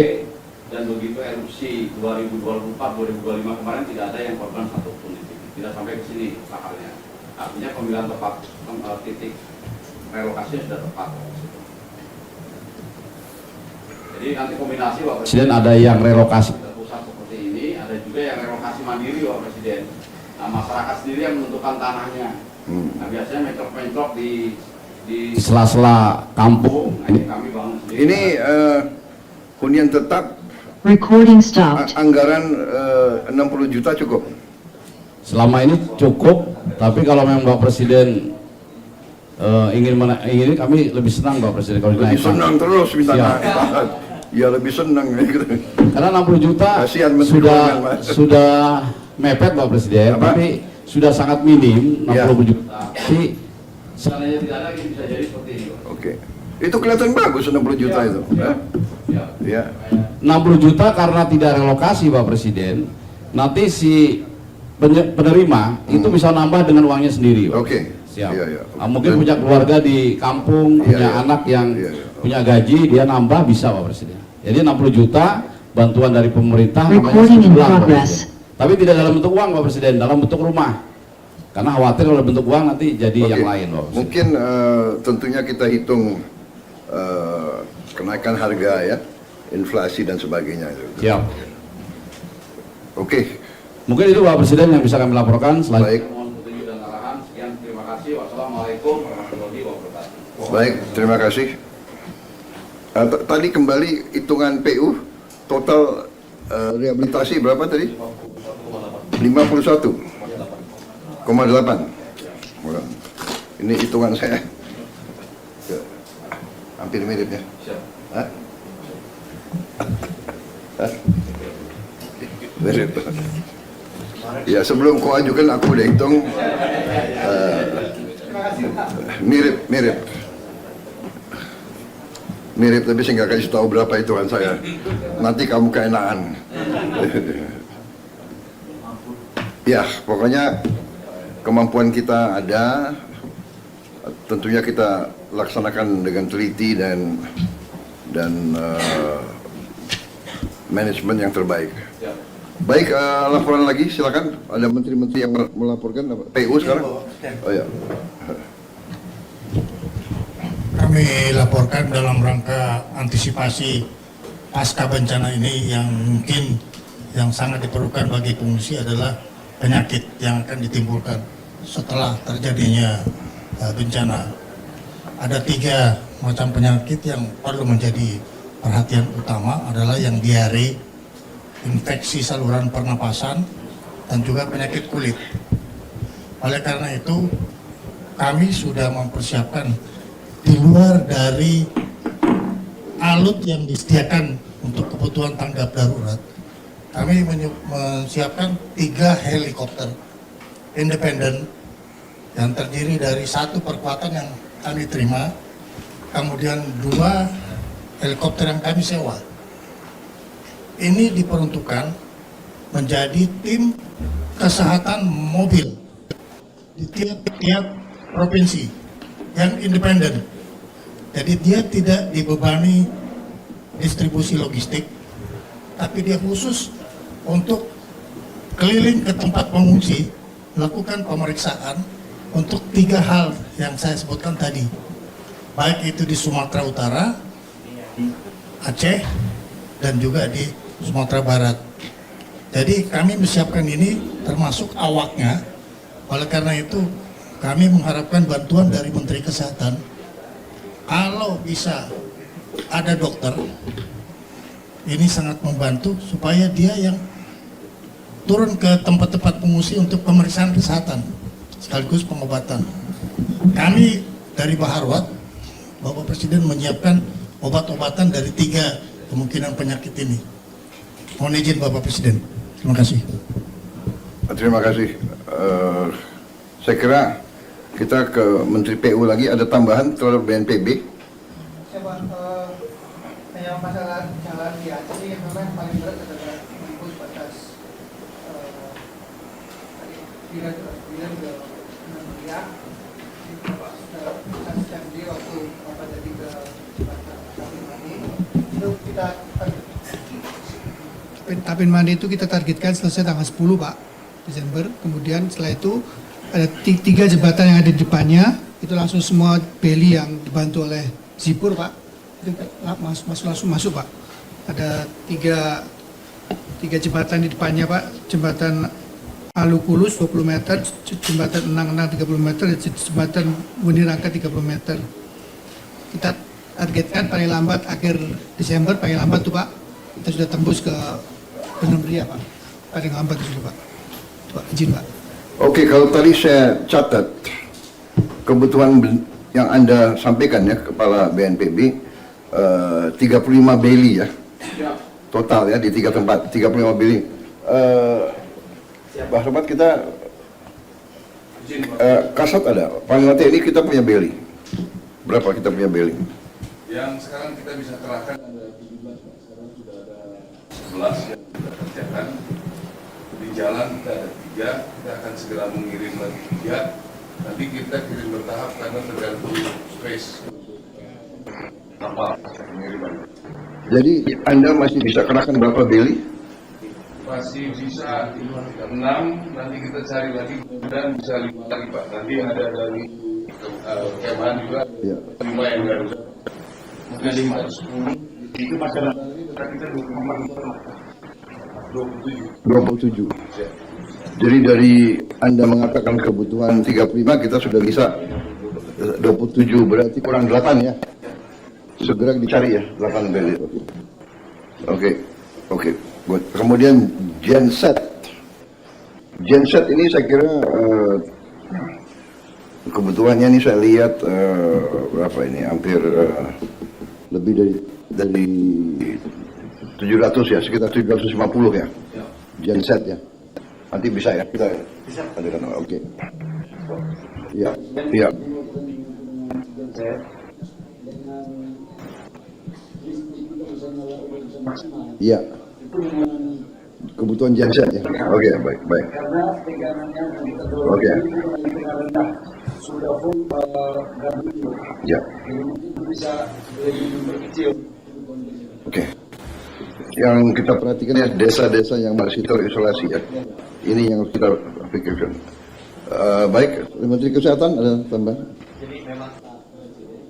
dan begitu erupsi 2024-2025 kemarin tidak ada yang korban satupun, tidak sampai ke sini sakarnya. Artinya pemilihan tepat titik relokasi sudah tepat. Jadi nanti kombinasi Pak Presiden, ada yang relokasi terpusat seperti ini, ada juga yang relokasi mandiri Pak Presiden. Nah, masyarakat sendiri yang menentukan tanahnya. Nah, biasanya mencrok-mencrok di sela-sela kampung. Nah, ini kami bangun sendiri. Ini hunian tetap Recording stopped. anggaran 60 juta cukup. Selama ini cukup, tapi kalau memang Pak Presiden ingin kami lebih senang Pak Presiden kalau Lebih dinaikkan. senang terus minta Siap. naik. Ya lebih senang. Karena 60 juta Kasihan Menteri Keuangan, Pak. sudah mepet Pak Presiden, Apa? tapi sudah sangat minim 60 Ya. juta. Tapi seandainya tidak ada bisa jadi seperti ini Pak. Oke. Itu kelihatan bagus 60 juta itu. Siap. Siap. Ya. 60 juta karena tidak relokasi Pak Presiden, nanti si penerima itu bisa nambah dengan uangnya sendiri Pak. Oke. Siap. Iya, iya. Nah, mungkin punya keluarga di kampung, Iya, punya iya. anak yang Iya, iya. punya gaji, dia nambah bisa Pak Presiden. Jadi 60 juta bantuan dari pemerintah namanya Recording in sebulan, Pak progress. Presiden. Tapi tidak dalam bentuk uang Pak Presiden, dalam bentuk rumah. Karena khawatir kalau bentuk uang nanti jadi Oke. yang lain Pak Presiden. Mungkin tentunya kita hitung kenaikan harga ya, inflasi dan sebagainya. Siap. Oke. Mungkin itu Pak Presiden yang bisa kami laporkan. Baik. Selanjutnya mohon petunjuk dan arahan. Sekian, terima kasih. Wassalamualaikum warahmatullahi wabarakatuh. Baik, terima kasih. Tadi kembali hitungan PU total rehabilitasi berapa tadi? 51,8. Ini hitungan saya. Ya, hampir mirip ya. Hah? Hah? Mirip. Ya sebelum kau ajukan aku udah hitung. Mirip tapi saya nggak kasih tahu berapa hitungan saya. Nanti kamu keenaan. Ya pokoknya kemampuan kita ada. Tentunya kita laksanakan dengan teliti dan manajemen yang terbaik. Baik, laporan lagi silakan. Ada menteri-menteri yang melaporkan apa? PU sekarang? Oh ya. Kami laporkan dalam rangka antisipasi pasca bencana ini yang mungkin yang sangat diperlukan bagi pengungsi adalah penyakit yang akan ditimbulkan setelah terjadinya bencana. Ada 3 macam penyakit yang perlu menjadi perhatian utama adalah yang diare, infeksi saluran pernapasan, dan juga penyakit kulit. Oleh karena itu, kami sudah mempersiapkan di luar dari alut yang disediakan untuk kebutuhan tanggap darurat. Kami menyiapkan 3 helikopter independen yang terdiri dari 1 perkuatan yang kami terima, kemudian 2 helikopter yang kami sewa. Ini diperuntukkan menjadi tim kesehatan mobil di tiap-tiap provinsi yang independen. Jadi dia tidak dibebani distribusi logistik, tapi dia khusus untuk keliling ke tempat pengungsi, melakukan pemeriksaan untuk 3 hal yang saya sebutkan tadi, baik itu di Sumatera Utara, Aceh, dan juga di Sumatera Barat. Jadi kami menyiapkan ini termasuk awaknya. Oleh karena itu kami mengharapkan bantuan dari Menteri Kesehatan. Kalau bisa ada dokter, ini sangat membantu supaya dia yang turun ke tempat-tempat pengungsi untuk pemeriksaan kesehatan sekaligus pengobatan. Kami dari Baharwat, Bapak Presiden menyiapkan obat-obatan dari 3 kemungkinan penyakit ini. Mohon izin Bapak Presiden. Terima kasih. Terima kasih. Saya kira kita ke Menteri PU lagi. Ada tambahan terhadap BNPB? Yang masalah jalan di Aceh yang memang paling berat adalah menembus batas bila ke 6 miliar. Saya sendiri waktu Bapak jadi ke Tapin Mandi itu kita Tapin Mandi itu kita targetkan selesai tanggal 10 Pak Desember. Kemudian setelah itu ada 3 jembatan yang ada di depannya itu langsung semua beli yang dibantu oleh Zipur Pak itu langsung masuk Pak. Ada 3 jembatan di depannya Pak, jembatan Alukulus 20 meter, jembatan Enang-Enang 30 meter, dan jembatan Munirangka 30 meter. Kita targetkan paling lambat akhir Desember, paling lambat tuh Pak, kita sudah tembus ke Gunung Ria Pak, paling lambat itu Pak. Pak izin Pak. Oke, kalau tadi saya catat kebutuhan yang Anda sampaikan ya, Kepala BNPB, 35 beli ya, total ya di 3 tempat, 35 beli. Pak Sobat, kita Kasat ada, Panglima TNI kita punya beli. Berapa kita punya beli? Yang sekarang kita bisa kerahkan ada 17, Pak. Sekarang sudah ada 11 yang kita kerjakan. Di jalan kita ada 3, kita akan segera mengirim lagi 3. Nanti kita kirim bertahap karena tergantung space kapal pengiriman. Jadi Anda masih bisa kerahkan berapa beli? Masih bisa 6, nanti kita cari lagi dan bisa 5 lagi, Pak. Nanti ada dari Kemhan juga, Ya. 5 yang baru. Mungkin 5 atau 10. Itu masalah kita 27. Jadi dari Anda mengatakan kebutuhan 35, kita sudah bisa 27, berarti kurang 8 ya. Segera dicari ya, 8 beli. Oke. Good. Kemudian genset. Genset ini saya kira kebutuhannya ini saya lihat berapa ini, hampir lebih dari 700 ya, sekitar 750 ya. Genset ya. Nanti bisa ya kita adakan. Oke. Iya. Iya. Kebutuhan genset ya. Oke, baik. Oke. Ya. Oke. Yang kita perhatikan ya, desa-desa yang masih terisolasi ya. Ini yang kita pikirkan. Baik, Menteri Kesehatan ada tambahan? Jadi memang Pak Presiden,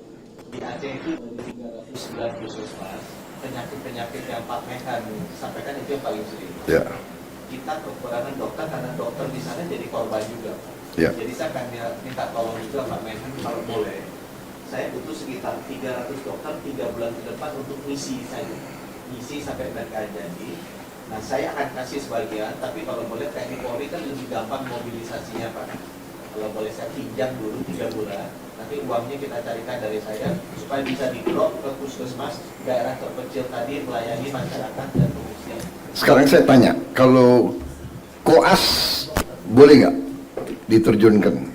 di Aceh itu ada 309 puskesmas, penyakit-penyakit yang Pak Menhan sampaikan itu yang paling sering. Ya. Kita kekurangan dokter karena dokter di sana jadi korban juga. Ya. Jadi saya akan minta tolong juga Pak Menhan kalau boleh. Saya butuh sekitar 300 dokter 3 bulan ke depan untuk misi saya. Misi sampai mereka jadi. Nah, saya akan kasih sebagian, tapi kalau boleh TNI Polri kan lebih gampang mobilisasinya, Pak. Kalau boleh saya pinjam dulu 3 bulan, nanti uangnya kita carikan dari saya supaya bisa di-drop ke puskesmas daerah terpencil tadi melayani masyarakat dan pengungsian. Sekarang saya tanya, kalau koas boleh nggak diterjunkan?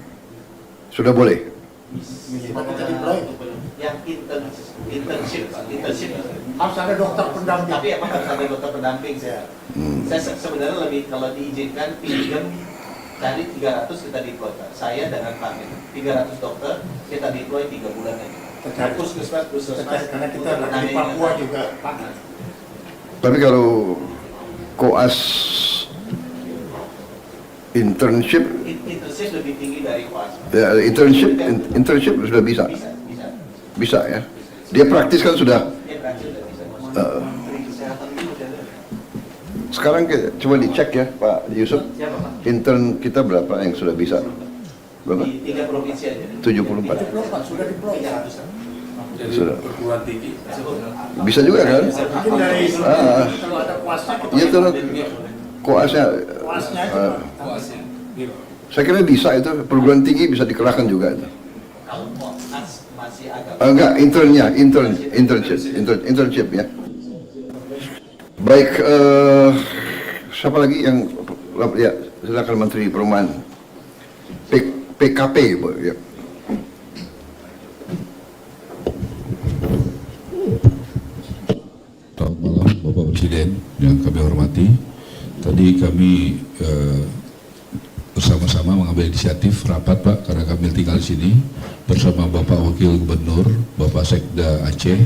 Sudah boleh? Yang internship, Pak. Internship Harus ada dokter pendamping. tapi emang harus ada dokter pendamping saya. Saya sebenarnya lebih kalau diizinkan pinjam cari 300 kita deploy. Saya dengan Pak Men 300 dokter kita deploy 3 bulan aja. Puskesmas Karena kita di Papua juga. Tapi kalau koas internship lebih tinggi dari koas. ya, internship sudah bisa ya. Dia praktis kan sudah. Sekarang coba dicek ya Pak Yusuf, intern kita berapa yang sudah bisa? Berapa? Di 3 provinsi aja. 74. Sudah deploy. Sudah. Perguruan tinggi. Bisa juga kan? Mungkin dari kalau ada kuasnya kita Iya tuh koasnya. Saya kira bisa itu, perguruan tinggi bisa dikerahkan juga itu. Kalau koas masih agak Enggak, internship ya. Baik, siapa lagi yang ya, silakan Menteri Perumahan. PKP, Bu, ya. Selamat malam Bapak Presiden yang kami hormati. Tadi kami bersama-sama mengambil inisiatif rapat Pak, karena kami tinggal di sini bersama Bapak Wakil Gubernur, Bapak Sekda Aceh,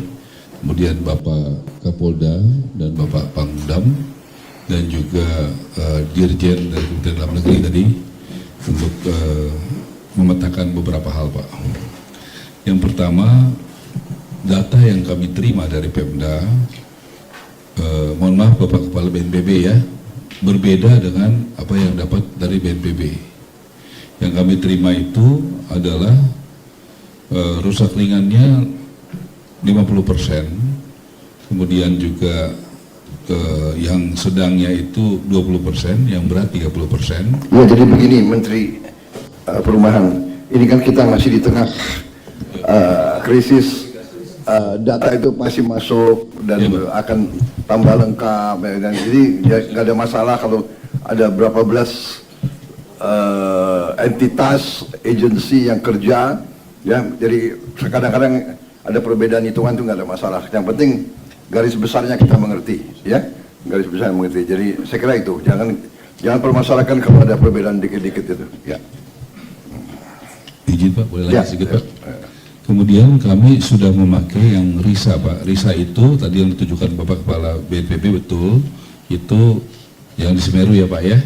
kemudian Bapak Kapolda dan Bapak Pangdam dan juga Dirjen dari Kementerian Dalam Negeri tadi untuk memetakan beberapa hal Pak. Yang pertama, data yang kami terima dari Pemda, mohon maaf Bapak Kepala BNPB ya, berbeda dengan apa yang dapat dari BNPB. Yang kami terima itu adalah rusak ringannya 50%, kemudian juga yang sedangnya itu 20%, yang berat 30%. Ya, jadi begini Menteri Perumahan, ini kan kita masih di tengah krisis data itu pasti masuk dan akan tambah lengkap dan jadi nggak ada masalah kalau ada berapa belas entitas agensi yang kerja ya, jadi kadang-kadang ada perbedaan hitungan itu nggak ada masalah, yang penting garis besarnya kita mengerti ya, garis besarnya mengerti. Jadi saya kira itu jangan permasalahkan kalau ada perbedaan dikit-dikit itu ya. Izin Pak, boleh lagi Ya, sedikit Pak? Kemudian kami sudah memakai yang RISA Pak. RISA itu tadi yang ditujukan Bapak Kepala BNPB betul, itu yang di Semeru ya Pak ya.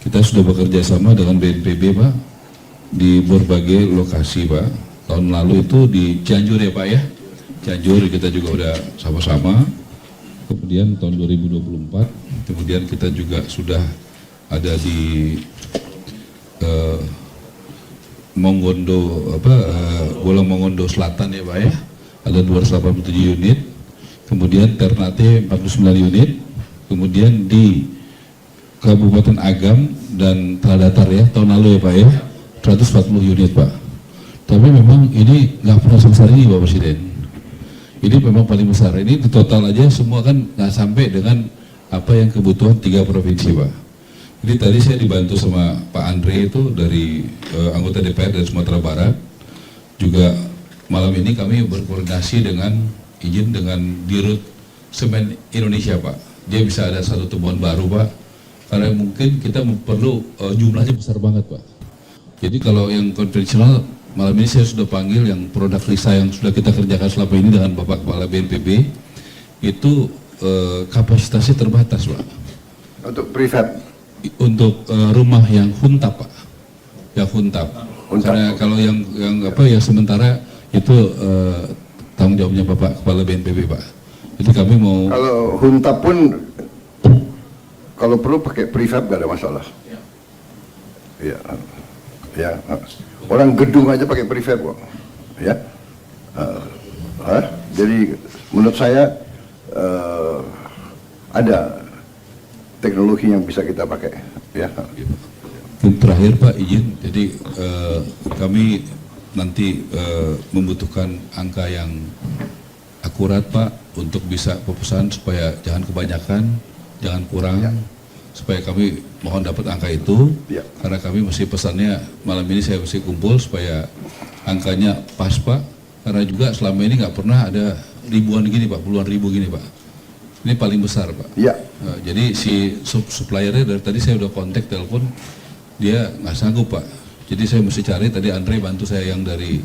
Kita sudah bekerja sama dengan BNPB Pak di berbagai lokasi Pak. Tahun lalu itu di Cianjur ya Pak ya. Cianjur kita juga udah sama-sama. Kemudian tahun 2024, kemudian kita juga sudah ada di Mongondo Bolong Mongondo Selatan ya Pak ya, ada 287 unit, kemudian Ternate 49 unit, kemudian di Kabupaten Agam dan Tanah ya tahun lalu ya Pak ya 140 unit Pak. Tapi memang ini nggak pernah sebesar ini Pak Presiden. Ini memang paling besar. Ini di total aja semua kan nggak sampai dengan apa yang kebutuhan 3 provinsi Pak. Jadi tadi saya dibantu sama Pak Andre itu dari anggota DPR dari Sumatera Barat. Juga malam ini kami berkoordinasi dengan Dirut Semen Indonesia Pak. Dia bisa ada satu temuan baru Pak. Karena mungkin kita perlu jumlahnya besar banget Pak. Jadi kalau yang konvensional malam ini saya sudah panggil yang produk RISA yang sudah kita kerjakan selama ini dengan Bapak Kepala BNPB itu kapasitasnya terbatas Pak. Untuk prefab. Untuk rumah yang huntap Pak, yang huntap. Karena kalau yang sementara itu tanggung jawabnya Bapak Kepala BNPB Pak. Jadi kami mau. Kalau huntap pun kalau perlu pakai prefab gak ada masalah. Ya, ya. Orang gedung aja pakai prefab kok. Ya. Jadi menurut saya ada teknologi yang bisa kita pakai ya. Terakhir Pak izin, jadi kami nanti membutuhkan angka yang akurat Pak untuk bisa pemesan supaya jangan kebanyakan, jangan kurang ya. Supaya kami mohon dapat angka itu ya. Karena kami mesti pesannya malam ini saya mesti kumpul supaya angkanya pas Pak, karena juga selama ini nggak pernah ada ribuan gini Pak, puluhan ribu gini Pak. Ini paling besar Pak. Iya. Jadi si suppliernya dari tadi saya udah kontak telepon, dia nggak sanggup Pak. Jadi saya mesti cari, tadi Andre bantu saya yang dari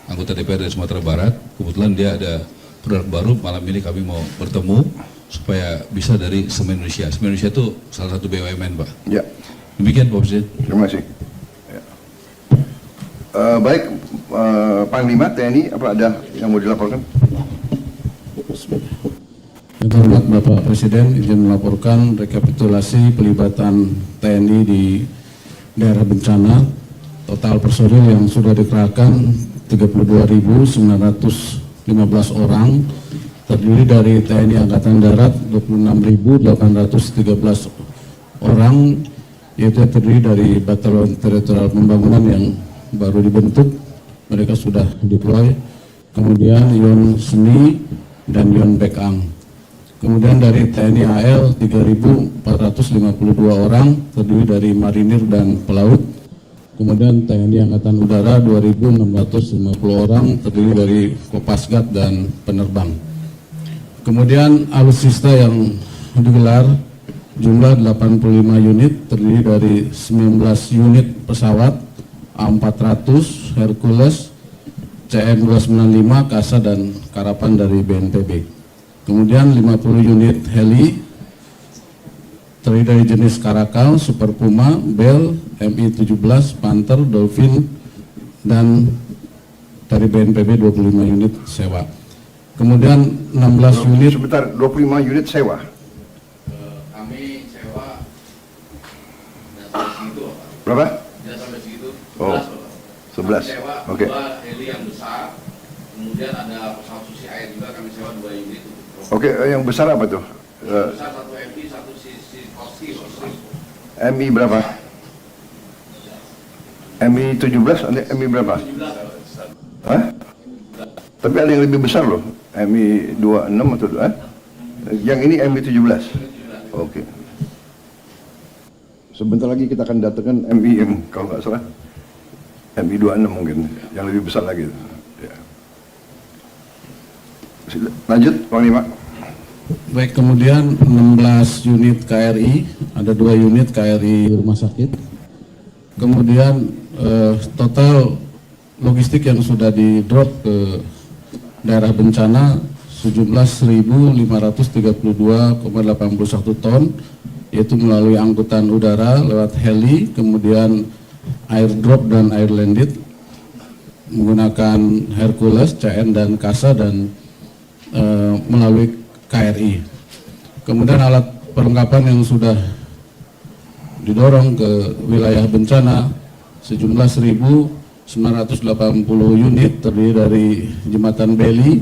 anggota DPR dari Sumatera Barat. Kebetulan dia ada produk baru, malam ini kami mau bertemu supaya bisa dari Semen Indonesia. Semen Indonesia itu salah satu BUMN Pak. Ya. Demikian Pak Presiden. Terima kasih. Ya. Baik, Panglima TNI, apa ada yang mau dilaporkan? Yang hormat Bapak Presiden, izin melaporkan rekapitulasi pelibatan TNI di daerah bencana. Total personil yang sudah dikerahkan 32.915 orang, terdiri dari TNI Angkatan Darat 26.813 orang, yaitu terdiri dari Batalion Teritorial Pembangunan yang baru dibentuk, mereka sudah deploy, kemudian Yon Seni dan Yon Bekang. Kemudian dari TNI AL 3.452 orang, terdiri dari marinir dan pelaut. Kemudian TNI Angkatan Udara 2.650 orang, terdiri dari Kopasgat dan penerbang. Kemudian alutsista yang digelar jumlah 85 unit, terdiri dari 19 unit pesawat A400, Hercules, CN-295, Kasa dan Karapan dari BNPB. Kemudian 50 unit heli terdiri dari jenis Karakal, Super Puma, Bell, Mi-17, Panther, Dolphin, dan dari BNPB 25 unit sewa. Kemudian 16 unit. Sebentar, 25 unit sewa. Kami sewa berapa? tidak sampai segitu. Oh, 11. Oke. 2 heli yang besar, kemudian ada pesawat susi air juga kami sewa 2 unit. Oke, yang besar apa tuh? Besar 1 MI, 1 Kosti. MI berapa? MI 17, MI berapa? 17. Hah? Tapi ada yang lebih besar loh, MI 26 atau yang ini MI 17. Oke. Sebentar lagi kita akan datangkan MIM kalau nggak salah. MI 26 mungkin, yang lebih besar lagi. Ya. Lanjut, Panglima. Baik, kemudian 16 unit KRI, ada 2 unit KRI rumah sakit. Kemudian total logistik yang sudah di-drop ke daerah bencana sejumlah 1.532,81 ton, yaitu melalui angkutan udara lewat heli, kemudian airdrop dan airlanded menggunakan Hercules, CN dan KASA, dan melalui KRI. Kemudian alat perlengkapan yang sudah didorong ke wilayah bencana sejumlah 1.980 unit, terdiri dari jembatan beli,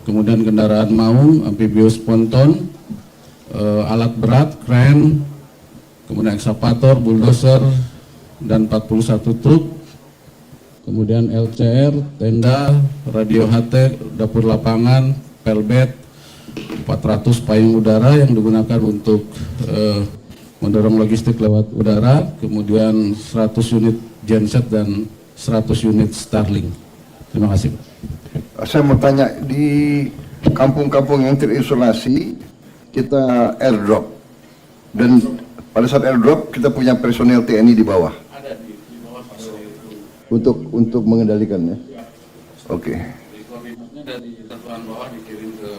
kemudian kendaraan maung, amfibius ponton, alat berat, kren, kemudian ekskavator, bulldozer, dan 41 truk, kemudian LCR, tenda, radio HT, dapur lapangan, pelbet, 400 payung udara yang digunakan untuk mendorong logistik lewat udara, kemudian 100 unit genset dan 100 unit Starlink. Terima kasih. Saya mau tanya, di kampung-kampung yang terisolasi kita airdrop, dan pada saat airdrop kita punya personel TNI di bawah. Ada di bawah untuk mengendalikannya. Oke. koordinatnya dari satuan bawah dikirim ke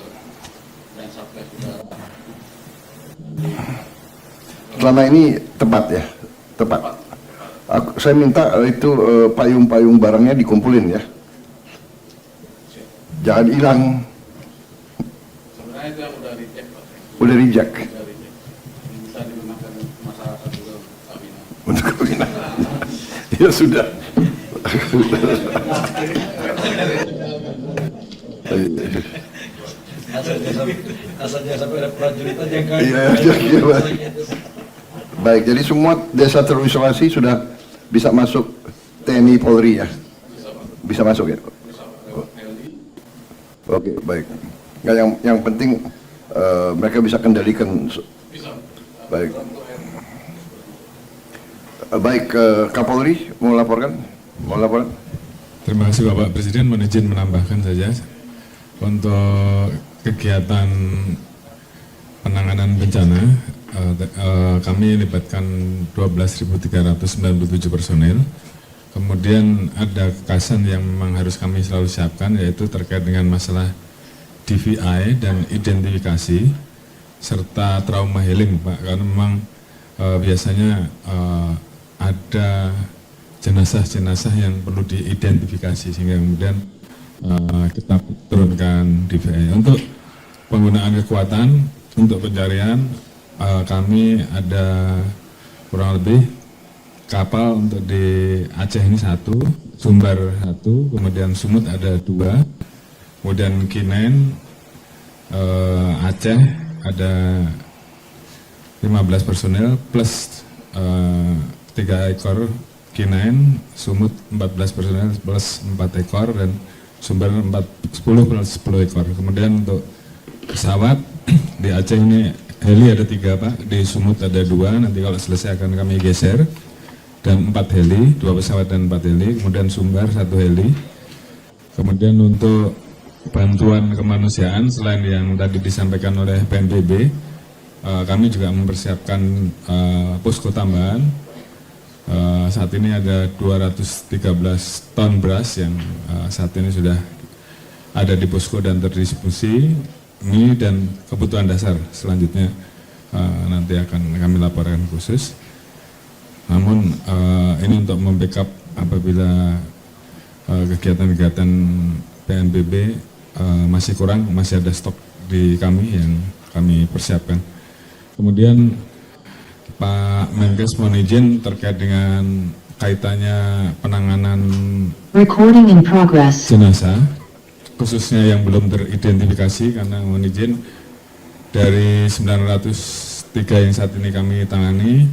dan satgas udara. Selama ini tepat ya, tepat. Saya minta itu payung-payung barangnya dikumpulin ya, jangan hilang. Sebenarnya itu yang udah reject, Pak. Udah reject. Bisa digunakan masyarakat juga Untuk kawinan. Ya sudah. Asalnya sampai ada prajurit aja kan. Iya. Baik, jadi semua desa terisolasi sudah bisa masuk TNI Polri ya? Bisa masuk ya? Oke, baik. Nggak, yang penting mereka bisa kendalikan. Baik. Baik, Kapolri mau laporkan? Terima kasih Bapak Presiden, mohon izin menambahkan saja untuk kegiatan penanganan bencana. Kami libatkan 12.397 personel. Kemudian ada kekasan yang memang harus kami selalu siapkan, yaitu terkait dengan masalah DVI dan identifikasi serta trauma healing, Pak. Karena memang biasanya ada jenazah-jenazah yang perlu diidentifikasi, sehingga kemudian kita turunkan DVI. Untuk penggunaan kekuatan untuk pencarian, kami ada kurang lebih kapal untuk di Aceh ini 1, Sumbar 1, kemudian Sumut ada 2, kemudian K9 Aceh ada 15 personel plus 3 ekor K9, Sumut 14 personel plus 4 ekor, dan Sumber 10 plus 10 ekor. Kemudian untuk pesawat di Aceh ini heli ada 3 Pak, di Sumut ada 2, nanti kalau selesai akan kami geser, dan 4 heli, 2 pesawat dan 4 heli, kemudian Sumbar 1 heli. Kemudian untuk bantuan kemanusiaan selain yang tadi disampaikan oleh BNPB, kami juga mempersiapkan posko tambahan. Saat ini ada 213 ton beras yang saat ini sudah ada di posko dan terdistribusi. Ini dan kebutuhan dasar selanjutnya nanti akan kami laporkan khusus. Namun ini untuk membackup apabila kegiatan-kegiatan PNBB masih kurang, masih ada stok di kami yang kami persiapkan. Kemudian Pak Menkes mohon izin terkait dengan kaitannya penanganan Recording in progress. jenazah, khususnya yang belum teridentifikasi, karena mohon izin dari 903 yang saat ini kami tangani,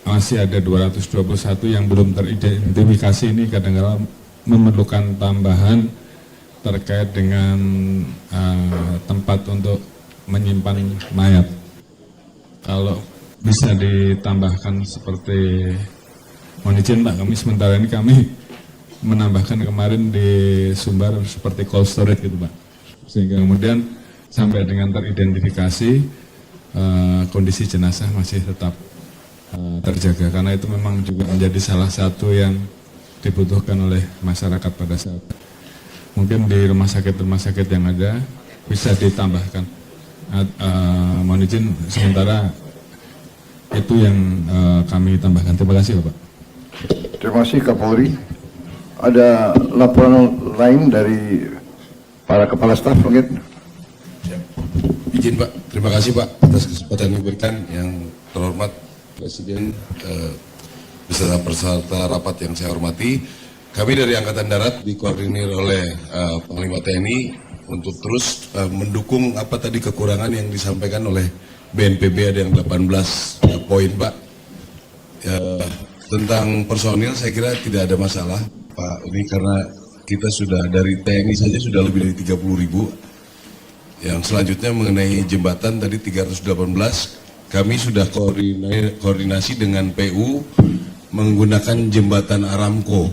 masih ada 221 yang belum teridentifikasi. Ini kadang-kadang memerlukan tambahan terkait dengan tempat untuk menyimpan mayat. Kalau bisa ditambahkan seperti, mohon izin Pak, kami sementara ini kami menambahkan kemarin di Sumbar seperti cold storage gitu Pak, sehingga kemudian sampai dengan teridentifikasi kondisi jenazah masih tetap terjaga, karena itu memang juga menjadi salah satu yang dibutuhkan oleh masyarakat pada saat mungkin di rumah sakit yang ada bisa ditambahkan. Mohon izin sementara itu yang kami tambahkan. Terima kasih Bapak. Terima kasih Kapolri. Ada laporan lain dari para kepala staf mungkin? Izin Pak, terima kasih Pak atas kesempatan yang diberikan. Yang terhormat Presiden beserta peserta rapat yang saya hormati, kami dari Angkatan Darat dikoordinir oleh Panglima TNI untuk terus mendukung apa tadi kekurangan yang disampaikan oleh BNPB, ada yang 18 poin Pak. Tentang personil saya kira tidak ada masalah Pak, ini karena kita sudah dari TNI saja sudah lebih dari 30.000. Yang selanjutnya mengenai jembatan tadi 318, kami sudah koordinasi dengan PU menggunakan jembatan Aramco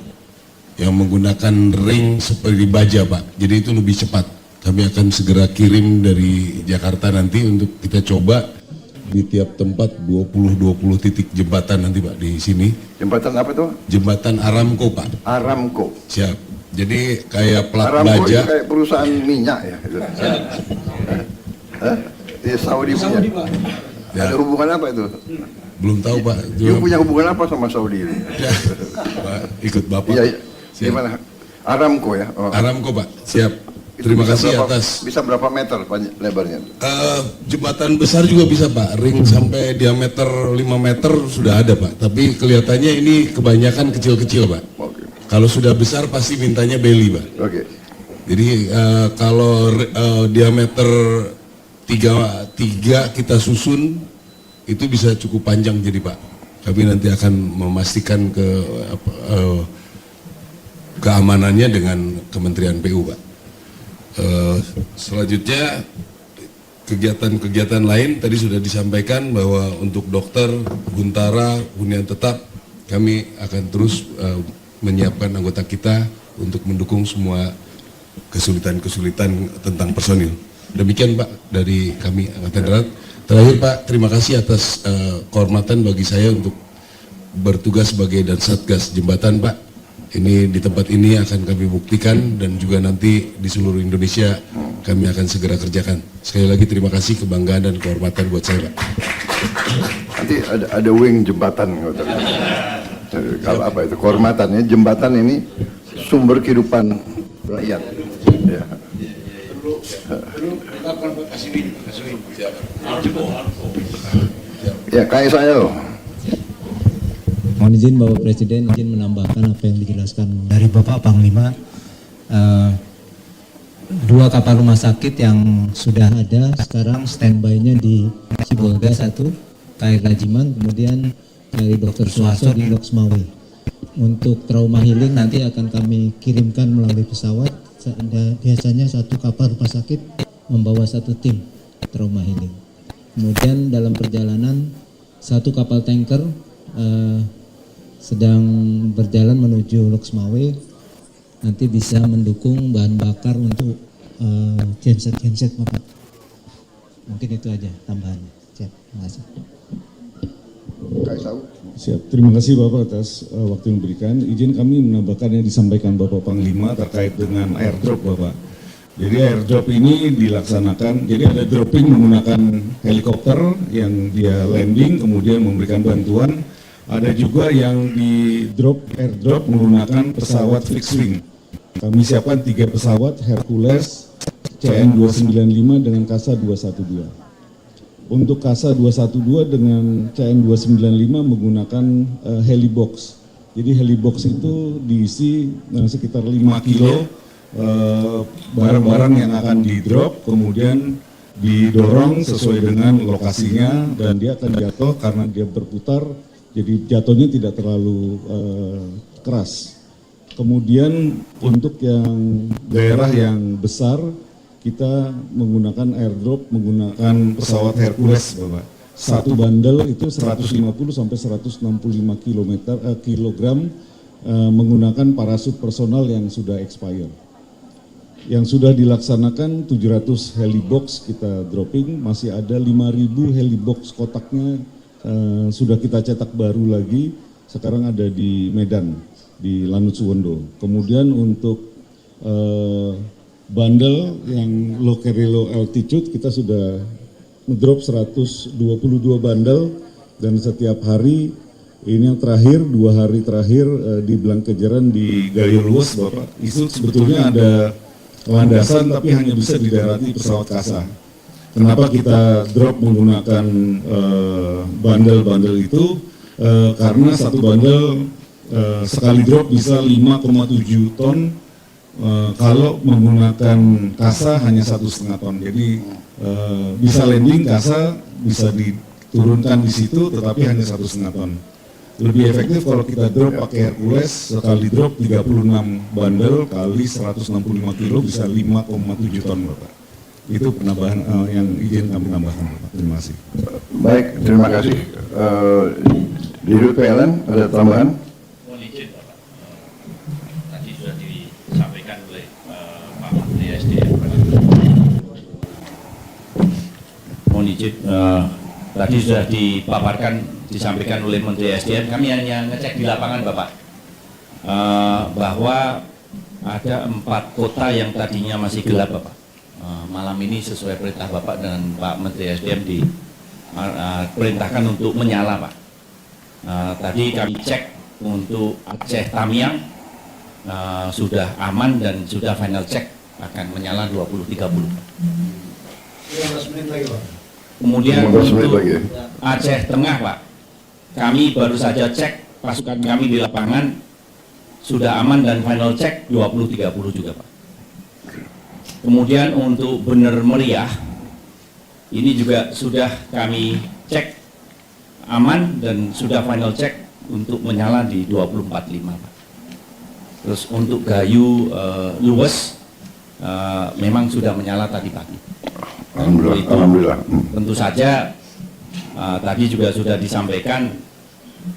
yang menggunakan ring seperti baja Pak, jadi itu lebih cepat. Kami akan segera kirim dari Jakarta nanti untuk kita coba di tiap tempat 20 titik jembatan nanti Pak di sini. Jembatan apa itu? Jembatan Aramco Pak. Aramco. Siap. Jadi kayak plat Aramco baja. itu kayak perusahaan minyak ya. Di Saudi punya. Pak. Ya. Ada hubungan apa itu? Belum tahu Pak. Dia punya hubungan apa sama Saudi ini? Ya, Pak, ikut Bapak. Iya. Gimana? Aramco ya. Oh. Aramco Pak. Siap. Itu Terima bisa kasih berapa, atas. Bisa berapa meter lebarnya? Jembatan besar juga bisa Pak. Ring sampai diameter 5 meter sudah ada Pak. Tapi kelihatannya ini kebanyakan kecil-kecil Pak. Oke. Kalau sudah besar pasti mintanya beli Pak. Oke. Jadi kalau diameter 3 kita susun itu bisa cukup panjang jadi Pak. Kami nanti akan memastikan keamanannya dengan Kementerian PU Pak. Selanjutnya kegiatan-kegiatan lain tadi sudah disampaikan bahwa untuk dokter, Guntara, hunian tetap kami akan terus menyiapkan anggota kita untuk mendukung semua kesulitan-kesulitan tentang personil. Demikian Pak dari kami Angkatan Darat. Terakhir Pak, terima kasih atas kehormatan bagi saya untuk bertugas sebagai dan Satgas Jembatan Pak. Ini di tempat ini akan kami buktikan dan juga nanti di seluruh Indonesia kami akan segera kerjakan. Sekali lagi terima kasih, kebanggaan dan kehormatan buat saya Pak. Nanti ada wing jembatan. Kalau apa itu kehormatannya, jembatan ini sumber kehidupan rakyat. Ya. Ya kayak saya loh. Mohon izin Bapak Presiden izin menambahkan apa yang dijelaskan dari Bapak Panglima. 2 kapal rumah sakit yang sudah ada sekarang standby-nya di Sibolga 1, KRI Rajiman, kemudian dari Dr. Suharto di Loksmawe. Untuk trauma healing nanti akan kami kirimkan melalui pesawat. Biasanya 1 kapal rumah sakit membawa 1 tim trauma healing. Kemudian dalam perjalanan 1 kapal tanker sedang berjalan menuju Loksmawe, nanti bisa mendukung bahan bakar untuk genset Bapak. Mungkin itu aja tambahannya. Siap, terima kasih. Siap, terima kasih Bapak atas waktu yang diberikan. Izin kami menambahkan yang disampaikan Bapak Panglima terkait dengan airdrop Bapak. Jadi airdrop ini dilaksanakan, jadi ada dropping menggunakan helikopter yang dia landing kemudian memberikan bantuan. Ada juga yang di airdrop menggunakan pesawat fixed wing. Kami siapkan 3 pesawat Hercules CN-295 dengan Kasa 212. Untuk Kasa 212 dengan CN-295 menggunakan helibox. Jadi helibox itu diisi sekitar 5 kilo barang-barang yang akan di drop, kemudian didorong sesuai dengan lokasinya dan dia akan jatuh karena dia berputar, jadi jatuhnya tidak terlalu keras. Kemudian untuk yang daerah yang besar, kita menggunakan airdrop, menggunakan pesawat Hercules, Bapak. Satu bandel itu 150 sampai 165 kilogram menggunakan parasut personal yang sudah expire. Yang sudah dilaksanakan 700 helibox kita dropping, masih ada 5.000 helibox kotaknya sudah kita cetak baru lagi, sekarang ada di Medan, di Lanut Suwondo. Kemudian untuk bandel yang low carry low altitude kita sudah ngedrop 122 bandel, dan setiap hari ini yang terakhir 2 hari terakhir di Blangkejeran di Gayo Luas, Bapak, itu sebetulnya ada landasan tapi hanya bisa didarati pesawat kasa. Kenapa kita drop menggunakan bandel-bandel itu? Karena satu bandel sekali drop bisa 5,7 ton, kalau menggunakan kasa hanya 1,5 ton. Jadi bisa landing kasa, bisa diturunkan di situ, tetapi hanya 1,5 ton. Lebih efektif kalau kita drop pakai Hercules, sekali drop 36 bandel kali 165 kilo bisa 5,7 ton, Bapak. Itu penambahan yang izin kami tambahkan, Bapak. Terima kasih. Baik, terima kasih. Di Dirut PLN ada tambahan? Mohon izin, Bapak. Tadi sudah disampaikan oleh Pak Menteri SDM. Mohon izin, tadi sudah disampaikan oleh Menteri SDM. Kami hanya ngecek di lapangan, Bapak, bahwa ada 4 kota yang tadinya masih gelap, Bapak. Malam ini sesuai perintah Bapak dan Pak Menteri SDM diperintahkan untuk menyala, Pak. Tadi kami cek untuk Aceh Tamiang sudah aman dan sudah final check akan menyala 20.30. 15 menit lagi, Pak. Kemudian untuk Aceh Tengah, Pak, kami baru saja cek pasukan kami di lapangan sudah aman dan final check 20.30 juga, Pak. Kemudian untuk Bener Meriah ini juga sudah kami cek aman dan sudah final check untuk menyala di 24.5, Pak. Terus untuk Gayo Luwes memang sudah menyala tadi pagi. Alhamdulillah. Alhamdulillah. Tentu saja tadi juga sudah disampaikan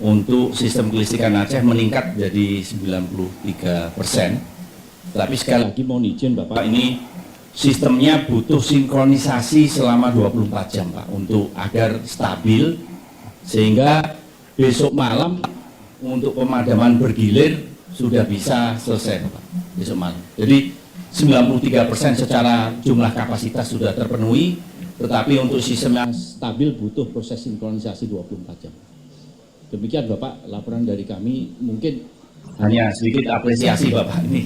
untuk sistem kelistrikan Aceh meningkat jadi 93%. Tapi sekali lagi mohon izin Bapak, ini sistemnya butuh sinkronisasi selama 24 jam, Pak, untuk agar stabil sehingga besok malam untuk pemadaman bergilir sudah bisa selesai, Pak, besok malam. Jadi 93% secara jumlah kapasitas sudah terpenuhi, tetapi untuk sistem yang stabil butuh proses sinkronisasi 24 jam. Demikian Bapak laporan dari kami. Mungkin hanya sedikit apresiasi Bapak ini.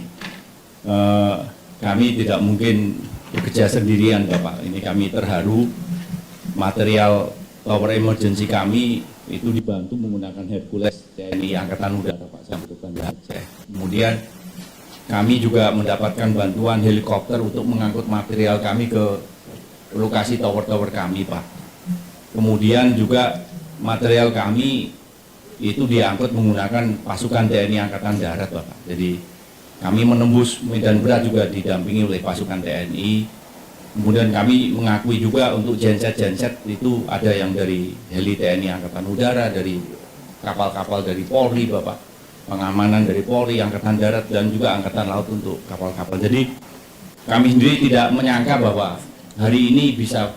Kami tidak mungkin bekerja sendirian, Bapak. Ini kami terharu. Material tower emergency kami itu dibantu menggunakan Hercules TNI Angkatan Udara, Pak, sambutan Aceh. Kemudian kami juga mendapatkan bantuan helikopter untuk mengangkut material kami ke lokasi tower-tower kami, Pak. Kemudian juga material kami itu diangkut menggunakan pasukan TNI Angkatan Darat, Bapak. Jadi kami menembus medan berat juga didampingi oleh pasukan TNI. Kemudian kami mengakui juga untuk genset-genset itu ada yang dari heli TNI Angkatan Udara, dari kapal-kapal dari Polri, Bapak, pengamanan dari Polri, Angkatan Darat, dan juga Angkatan Laut untuk kapal-kapal. Jadi kami sendiri tidak menyangka bahwa hari ini bisa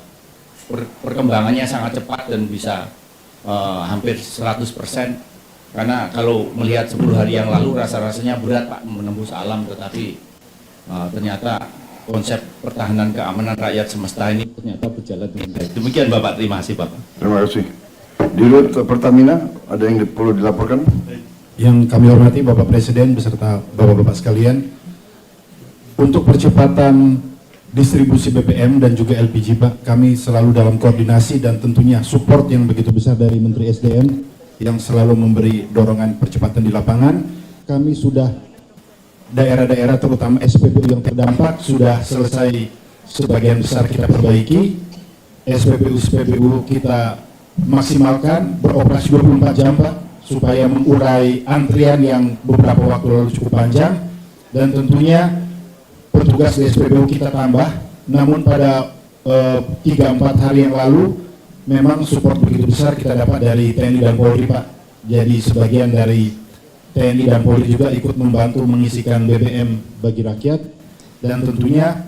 perkembangannya sangat cepat dan bisa hampir 100%. Karena kalau melihat 10 hari yang lalu rasa-rasanya berat, Pak, menembus alam, tetapi ternyata konsep pertahanan keamanan rakyat semesta ini ternyata berjalan dengan baik. Demikian Bapak, terima kasih Bapak. Terima kasih. Dirut Pertamina, ada yang perlu dilaporkan? Yang kami hormati Bapak Presiden beserta Bapak-Bapak sekalian, untuk percepatan distribusi BBM dan juga LPG, Pak, kami selalu dalam koordinasi dan tentunya support yang begitu besar dari Menteri SDM yang selalu memberi dorongan percepatan di lapangan. Kami sudah daerah-daerah terutama SPBU yang terdampak sudah selesai sebagian besar kita perbaiki. SPBU kita maksimalkan beroperasi 24 jam, Pak, supaya mengurai antrian yang beberapa waktu lalu cukup panjang, dan tentunya petugas di SPBU kita tambah. Namun pada 3-4 hari yang lalu memang support begitu besar kita dapat dari TNI dan Polri, Pak. Jadi sebagian dari TNI dan Polri juga ikut membantu mengisikan BBM bagi rakyat, dan tentunya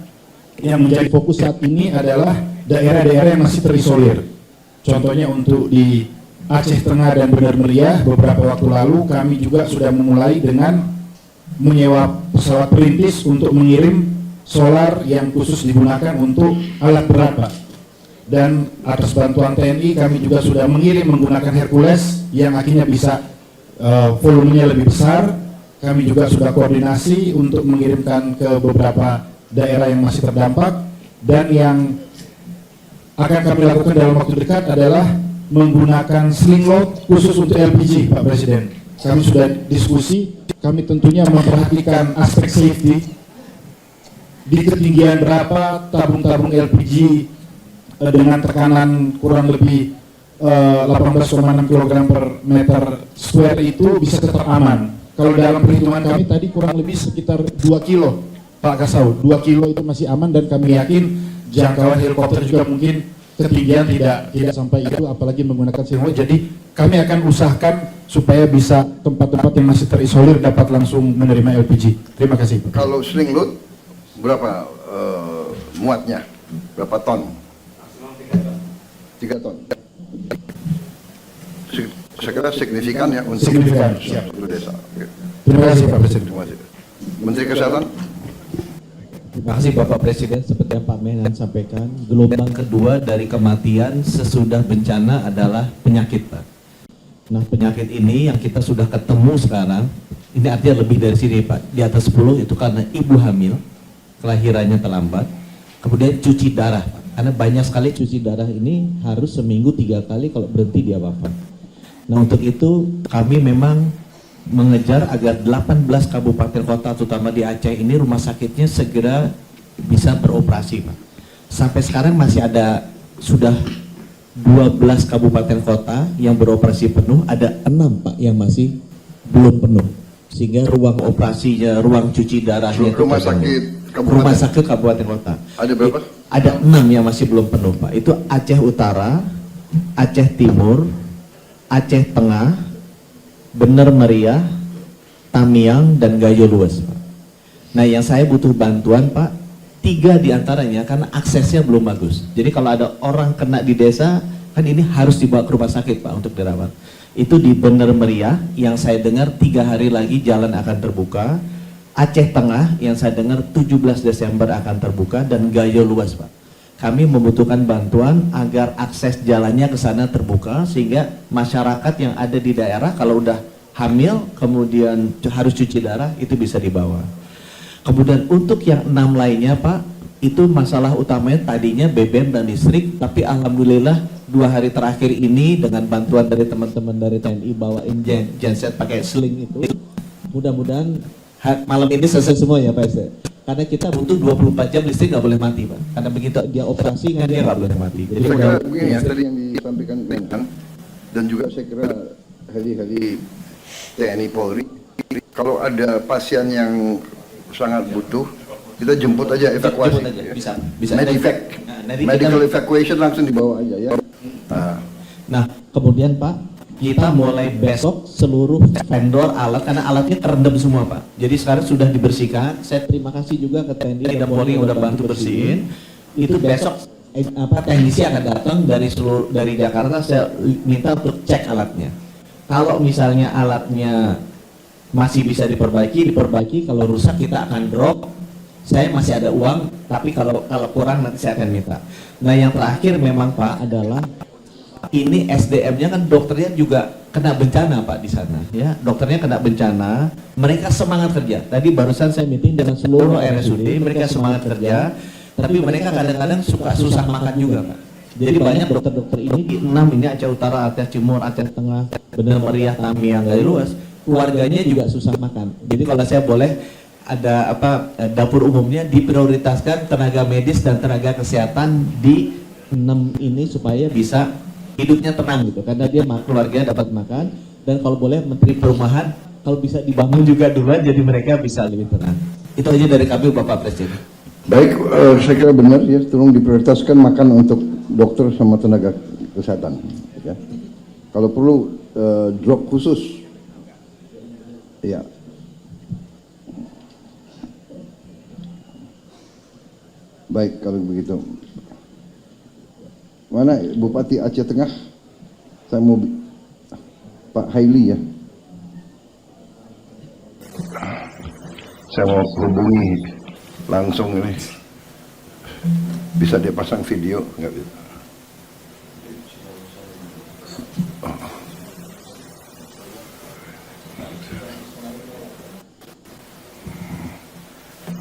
yang menjadi fokus saat ini adalah daerah-daerah yang masih terisolir. Contohnya untuk di Aceh Tengah dan Bener Meriah beberapa waktu lalu kami juga sudah memulai dengan menyewa pesawat perintis untuk mengirim solar yang khusus digunakan untuk alat berat, Pak. Dan atas bantuan TNI kami juga sudah mengirim menggunakan Hercules yang akhirnya bisa volumenya lebih besar. Kami juga sudah koordinasi untuk mengirimkan ke beberapa daerah yang masih terdampak, dan yang akan kami lakukan dalam waktu dekat adalah menggunakan sling load khusus untuk LPG, Pak Presiden. Kami sudah diskusi, kami tentunya memperhatikan aspek safety. Di ketinggian berapa tabung-tabung LPG dengan tekanan kurang lebih 18,6 kg per meter square itu bisa tetap aman. Kalau dalam perhitungan kami tadi kurang lebih sekitar 2 kilo, Pak Kasau, 2 kilo itu masih aman, dan kami yakin jangkauan helikopter juga mungkin ketinggian tidak sampai itu, apalagi menggunakan sling load. Jadi kami akan usahakan supaya bisa tempat-tempat yang masih terisolir dapat langsung menerima LPG. Terima kasih. Kalau sling load berapa muatnya? Berapa ton? 3 ton. Saya kira signifikan ya untuk seluruh desa. Terima kasih Pak Presiden. Terima kasih. Menteri Kesehatan. Terima kasih Bapak Presiden. Seperti yang Pak Menhan sampaikan, gelombang kedua dari kematian sesudah bencana adalah penyakit, Pak. Nah, penyakit ini yang kita sudah ketemu sekarang, ini artinya lebih dari sini, Pak. Di atas 10 itu karena ibu hamil, kelahirannya terlambat, kemudian cuci darah, Pak. Karena banyak sekali cuci darah ini harus seminggu 3 kali, kalau berhenti dia wafat. Nah, untuk itu kami memang mengejar agar 18 kabupaten kota, terutama di Aceh ini, rumah sakitnya segera bisa beroperasi, Pak. Sampai sekarang masih ada sudah 12 kabupaten kota yang beroperasi penuh, ada 6, Pak, yang masih belum penuh. Sehingga ruang operasinya, ruang cuci darahnya, rumah sakit kabupaten kota. Ada berapa? Ada 6 yang masih belum penuh, Pak. Itu Aceh Utara, Aceh Timur, Aceh Tengah, Bener Meriah, Tamiang, dan Gayo Luas, Pak. Nah, yang saya butuh bantuan, Pak, 3 diantaranya karena aksesnya belum bagus. Jadi kalau ada orang kena di desa, kan ini harus dibawa ke rumah sakit, Pak, untuk dirawat. Itu di Bener Meriah, yang saya dengar 3 hari lagi jalan akan terbuka. Aceh Tengah, yang saya dengar 17 Desember akan terbuka, dan Gayo Luas, Pak. Kami membutuhkan bantuan agar akses jalannya ke sana terbuka, sehingga masyarakat yang ada di daerah kalau udah hamil kemudian harus cuci darah itu bisa dibawa. Kemudian untuk yang 6 lainnya, Pak, itu masalah utamanya tadinya BBM dan listrik, tapi alhamdulillah 2 hari terakhir ini dengan bantuan dari teman-teman dari TNI bawain genset pakai sling itu, mudah-mudahan malam ini selesai semua ya, Pak SD. Karena kita butuh 24 jam listrik, nggak boleh mati, Pak. Karena begitu dia operasi kan dia nggak boleh mati. Jadi saya kira begini ya, tadi yang disampaikan Menhan, dan juga saya kira heli-heli TNI Polri, kalau ada pasien yang sangat butuh, kita jemput aja, evakuasi. Jemput aja, bisa. Medivac, medical evacuation langsung dibawa aja ya. Nah, kemudian Pak, kita mulai besok seluruh vendor alat, karena alatnya terendam semua, Pak. Jadi sekarang sudah dibersihkan. Saya terima kasih juga ke TNI dan Polri yang udah bantu bersihin. Itu besok teknisi akan datang dari Jakarta. Saya minta untuk cek alatnya. Kalau misalnya alatnya masih bisa diperbaiki. Kalau rusak kita akan drop. Saya masih ada uang, tapi kalau kurang nanti saya akan minta. Nah, yang terakhir memang, Pak, adalah ini SDM-nya kan dokternya juga kena bencana, Pak, di sana ya. Dokternya kena bencana, mereka semangat kerja. Tadi barusan saya meeting dengan seluruh RSUD, mereka semangat kerja, tapi mereka kadang-kadang suka susah makan juga, Pak. Jadi banyak dokter-dokter ini di 6 ini, Aceh Utara, Aceh Timur, Aceh Tengah, Bener Meriah, Tamiang, Gayo Luas, keluarganya juga susah makan. Jadi kalau saya boleh ada dapur umumnya diprioritaskan tenaga medis dan tenaga kesehatan di 6 ini supaya bisa hidupnya tenang gitu, karena dia keluarganya dapat makan. dan kalau boleh Menteri Perumahan kalau bisa dibangun juga duluan jadi mereka bisa lebih tenang. Itu aja dari kami Bapak Presiden. Baik, saya kira benar ya, tolong diprioritaskan makan untuk dokter sama tenaga kesehatan. Ya. Kalau perlu drop khusus, ya. Baik kalau begitu. Mana Bupati Aceh Tengah? Saya mau Pak Haili ya. Saya mau hubungi langsung ini. Bisa dia pasang video nggak bisa?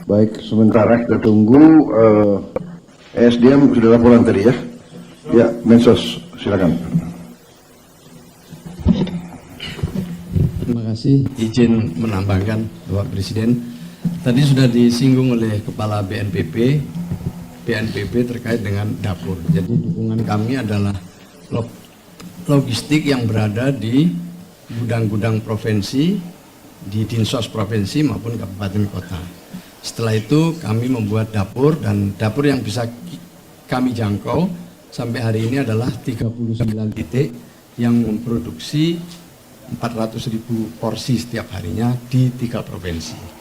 Baik, sementara kita tunggu SDM sudah laporan tadi ya. Ya, Mensos, silakan. Terima kasih, izin menambahkan Bapak Presiden. Tadi sudah disinggung oleh Kepala BNPB terkait dengan dapur. Jadi dukungan kami adalah logistik yang berada di gudang-gudang provinsi, di Dinsos provinsi maupun kabupaten kota. Setelah itu kami membuat dapur, dan dapur yang bisa kami jangkau sampai hari ini adalah 39 titik yang memproduksi 400.000 porsi setiap harinya di 3 provinsi.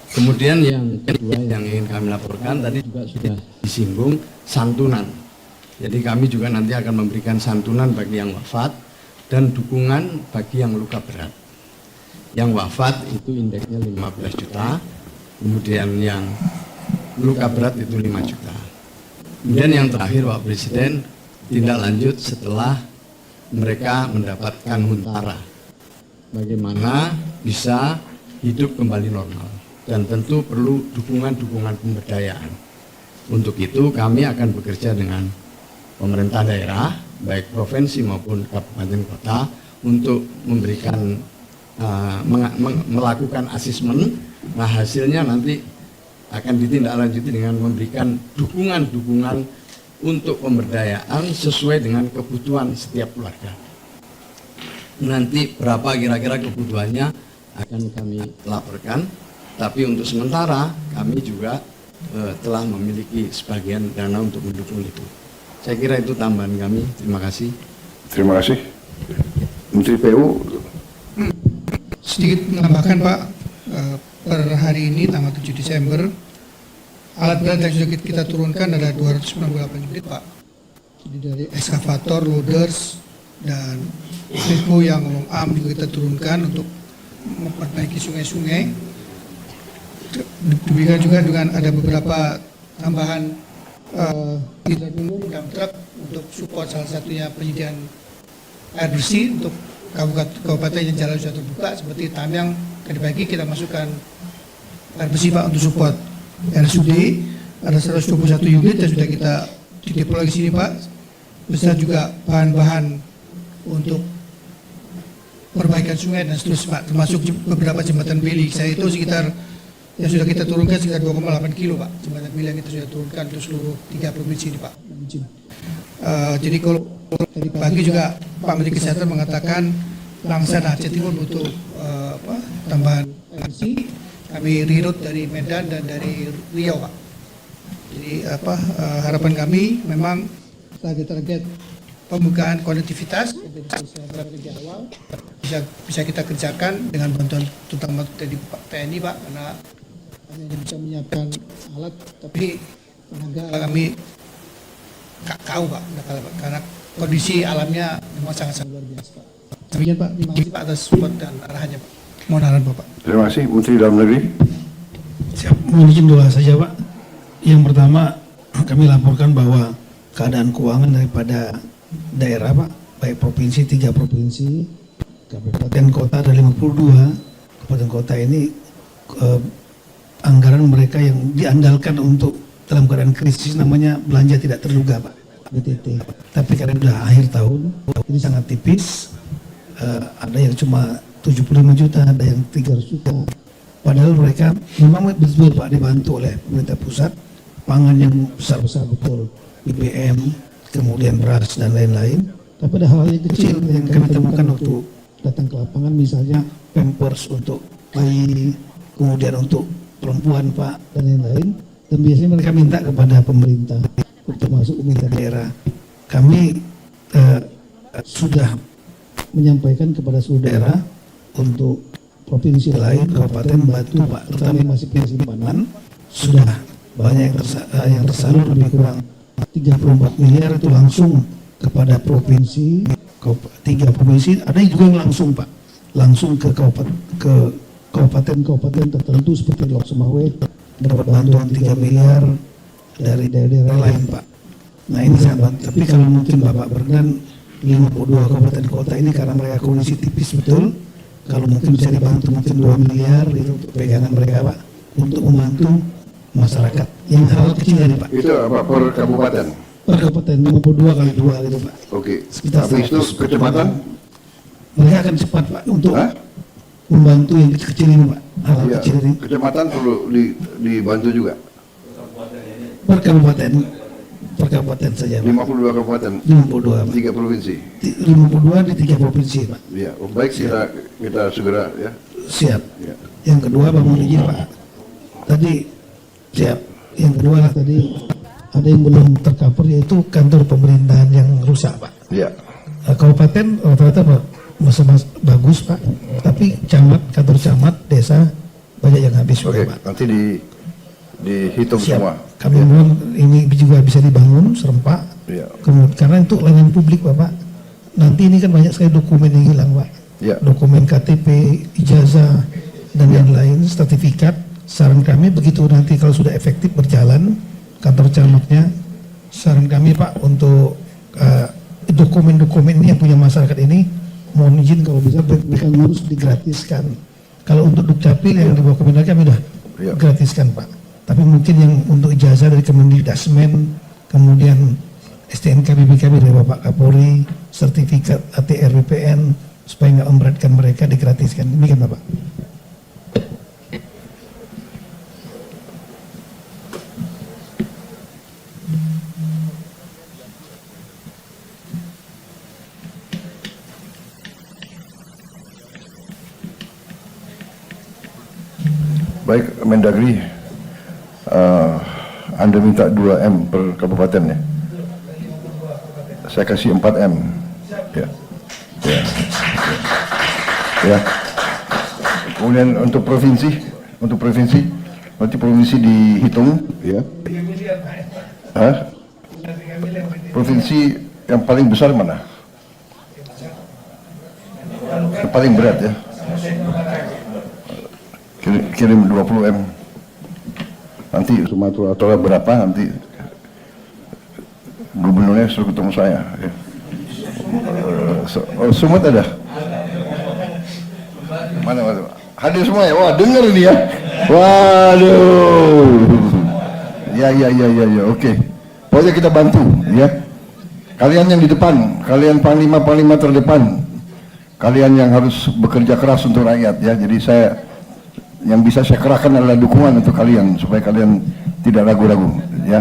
Kemudian yang kedua yang ingin kami laporkan tadi juga sudah disinggung, santunan. Jadi kami juga nanti akan memberikan santunan bagi yang wafat dan dukungan bagi yang luka berat. Yang wafat itu indeksnya 15 juta, kemudian yang luka berat itu 5 juta. Kemudian yang terakhir Pak Presiden, tindak lanjut setelah mereka mendapatkan huntara, bagaimana bisa hidup kembali normal, dan tentu perlu dukungan-dukungan pemberdayaan. Untuk itu kami akan bekerja dengan pemerintah daerah, baik provinsi maupun kabupaten kota, untuk memberikan melakukan asesmen. Nah, hasilnya nanti akan ditindaklanjuti dengan memberikan dukungan-dukungan untuk pemberdayaan sesuai dengan kebutuhan setiap keluarga. Nanti berapa kira-kira kebutuhannya akan kami laporkan, tapi untuk sementara kami juga telah memiliki sebagian dana untuk mendukung itu. Saya kira itu tambahan kami. Terima kasih. Terima kasih. Menteri PU. Sedikit menambahkan Pak, per hari ini tanggal 7 Desember alat berat yang sudah kita turunkan ada 298 unit Pak. Jadi dari ekskavator, loaders, dan backhoe yang long arm juga kita turunkan untuk memperbaiki sungai-sungai. Demikian juga dengan ada beberapa tambahan tidak umum dump truck untuk support, salah satunya penyediaan air bersih untuk kabupaten yang jalan sudah terbuka seperti Tamiang. Tadi pagi kita masukkan air bersih Pak untuk support RSUD, ada 121 unit yang sudah kita deploy di sini Pak, beserta juga bahan-bahan untuk perbaikan sungai dan seterusnya Pak, termasuk beberapa jembatan beli. Saya itu sekitar yang sudah kita turunkan sekitar 2,8 kilo Pak, jembatan beli yang kita sudah turunkan untuk seluruh 3 provinsi ini Pak. Jadi kalau tadi pagi juga Pak Menteri Kesehatan mengatakan Langsa dan Aceh Timur butuh tambahan energi. Kami reroute dari Medan dan dari Riau Pak. Jadi harapan kami memang target-target pembukaan konektivitas strategi awal bisa kita kerjakan dengan bantuan terutama dari TNI Pak, karena kami hanya bisa menyiapkan alat tapi tenaga kami tahu Pak, karena kondisi alamnya memang sangat luar biasa Pak. Demikian Pak, terima kasih Pak atas support dan arahannya Pak. Mohon arahan Bapak. Terima kasih. Menteri Dalam Negeri. Siap, mohon izin dua saja Pak. Yang pertama, kami laporkan bahwa keadaan keuangan daripada daerah Pak, baik provinsi 3 provinsi, kabupaten kota ada 52, kabupaten kota ini anggaran mereka yang diandalkan untuk dalam keadaan krisis namanya belanja tidak terduga Pak, BTT. Tapi karena sudah akhir tahun, ini sangat tipis, ada yang cuma 75 juta, ada yang 300 juta. Padahal mereka memang betul Pak dibantu oleh pemerintah pusat, pangan yang besar-besar betul, BBM, kemudian beras dan lain-lain. Tapi ada hal yang kecil yang kami temukan waktu datang ke lapangan, misalnya pampers untuk bayi, kemudian untuk perempuan Pak, dan lain-lain. Dan biasanya mereka minta kepada pemerintah, termasuk pemerintah daerah. Kami sudah menyampaikan kepada seluruh daerah untuk provinsi lain, kabupaten bantu Pak, terutama yang masih punya simpanan, sudah banyak yang tersalur lebih kurang 34 miliar itu langsung kepada provinsi, 3 provinsi, ada juga yang langsung Pak, langsung ke kabupaten tertentu seperti Lok Sumawe, dapat bantuan 3 miliar dari daerah-daerah lain Pak. Nah ini sangat bantu, tapi kalau mungkin Bapak berkenan 52 kabupaten kota ini karena mereka kondisi tipis betul, kalau mungkin bisa dibantu mungkin 2 miliar itu untuk pegangan mereka Pak, untuk membantu masyarakat yang hal kecil ini Pak. Itu apa per kabupaten? Per kabupaten 52 kali 2 gitu Pak. Oke. Sekitar Habis itu kecepatan? Mereka akan cepat Pak untuk membantu yang kecil-kecil ini Pak. Hal Iya. kecil ini. Kecepatan perlu dibantu juga. Per kabupaten saja Pak. 52 kabupaten. 52 Pak. 3 provinsi. 52 di 3 provinsi Pak. Iya. Oh, baik, kita segera ya. Siap. Ya. Yang kedua Bang mohon izin Pak. Tadi siap. Yang kedua lah tadi ada yang belum tercover yaitu kantor pemerintahan yang rusak Pak. Iya. Kabupaten rata-rata masih bagus Pak, tapi kantor camat, desa banyak yang habis Oke, Pak. nanti dihitung Siap. semua. Kami mohon ini juga bisa dibangun serempak. Iya. Kemudian karena untuk layanan publik Bapak, nanti ini kan banyak sekali dokumen yang hilang Pak. Iya. Dokumen KTP, ijazah dan yang lain, sertifikat. Saran kami begitu nanti kalau sudah efektif berjalan kantor camatnya, saran kami Pak untuk dokumen-dokumen ini yang punya masyarakat ini mohon izin kalau bisa mereka ngurus digratiskan. Kalau untuk Dukcapil yang di bawah Kementerian kami udah gratiskan Pak. Tapi mungkin yang untuk ijazah dari Kemendikbudrismen, kemudian STNK BPKB dari Bapak Kapolri, sertifikat ATR BPN supaya nggak memberatkan mereka digratiskan. Demikian Bapak. Baik, Mendagri, Anda minta 2M per kabupaten ya? Saya kasih 4M. Ya. Ya. Ya. Kemudian untuk provinsi, nanti provinsi dihitung, ya. Hah? Provinsi yang paling besar mana? Yang paling berat ya? Kirim 20M. Nanti Sumatera Utara berapa nanti gubernurnya suruh ketemu saya. Ya. Sumut ada? Mana? Hadir semua ya? Wah, dengar ini ya. Waduh. Ya, oke. Pokoknya kita bantu ya. Kalian yang di depan, kalian panglima terdepan. Kalian yang harus bekerja keras untuk rakyat ya. Jadi yang bisa saya kerahkan adalah dukungan untuk kalian supaya kalian tidak ragu-ragu ya.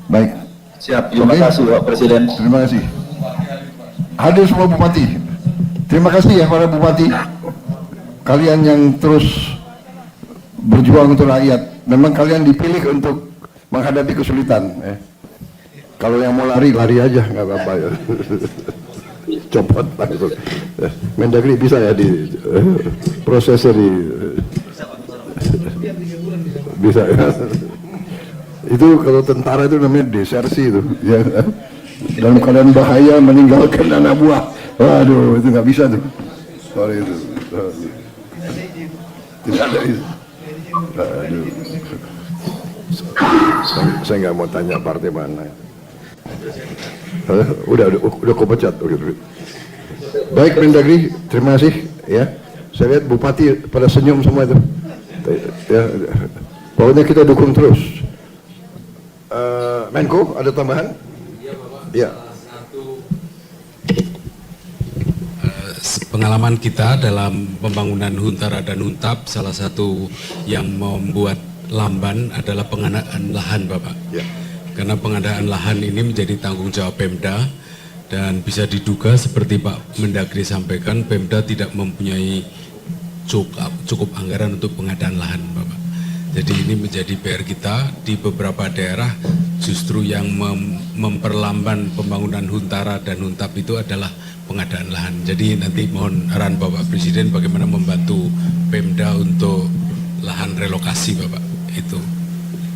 Baik. Siap. Terima kasih Pak Presiden. Terima kasih. Hadir semua bupati. Terima kasih ya para bupati. Kalian yang terus berjuang untuk rakyat. Memang kalian dipilih untuk menghadapi kesulitan. Kalau yang mau lari aja nggak apa-apa ya. Copot langsung. Mendagri bisa ya di prosesnya bisa ya. Itu kalau tentara itu namanya desersi itu ya. Dalam keadaan bahaya meninggalkan anak buah. Waduh, itu nggak bisa tuh. Soal itu. Tidak ada itu. Aduh. Saya nggak mau tanya partai mana. Udah kau pecat. Baik Mendagri, terima kasih ya. Saya lihat bupati pada senyum semua itu. Ya, pokoknya kita dukung terus. Menko ada tambahan? Ya. Pengalaman kita dalam pembangunan Huntara dan Huntap, salah satu yang membuat lamban adalah pengadaan lahan, Bapak. Ya. Karena pengadaan lahan ini menjadi tanggung jawab Pemda, Dan bisa diduga seperti Pak Mendagri sampaikan, Pemda tidak mempunyai cukup anggaran untuk pengadaan lahan, Bapak. Jadi ini menjadi PR kita di beberapa daerah, justru yang memperlambat pembangunan Huntara dan Huntap itu adalah pengadaan lahan. Jadi nanti mohon arahan Bapak Presiden bagaimana membantu Pemda untuk lahan relokasi, Bapak. Itu.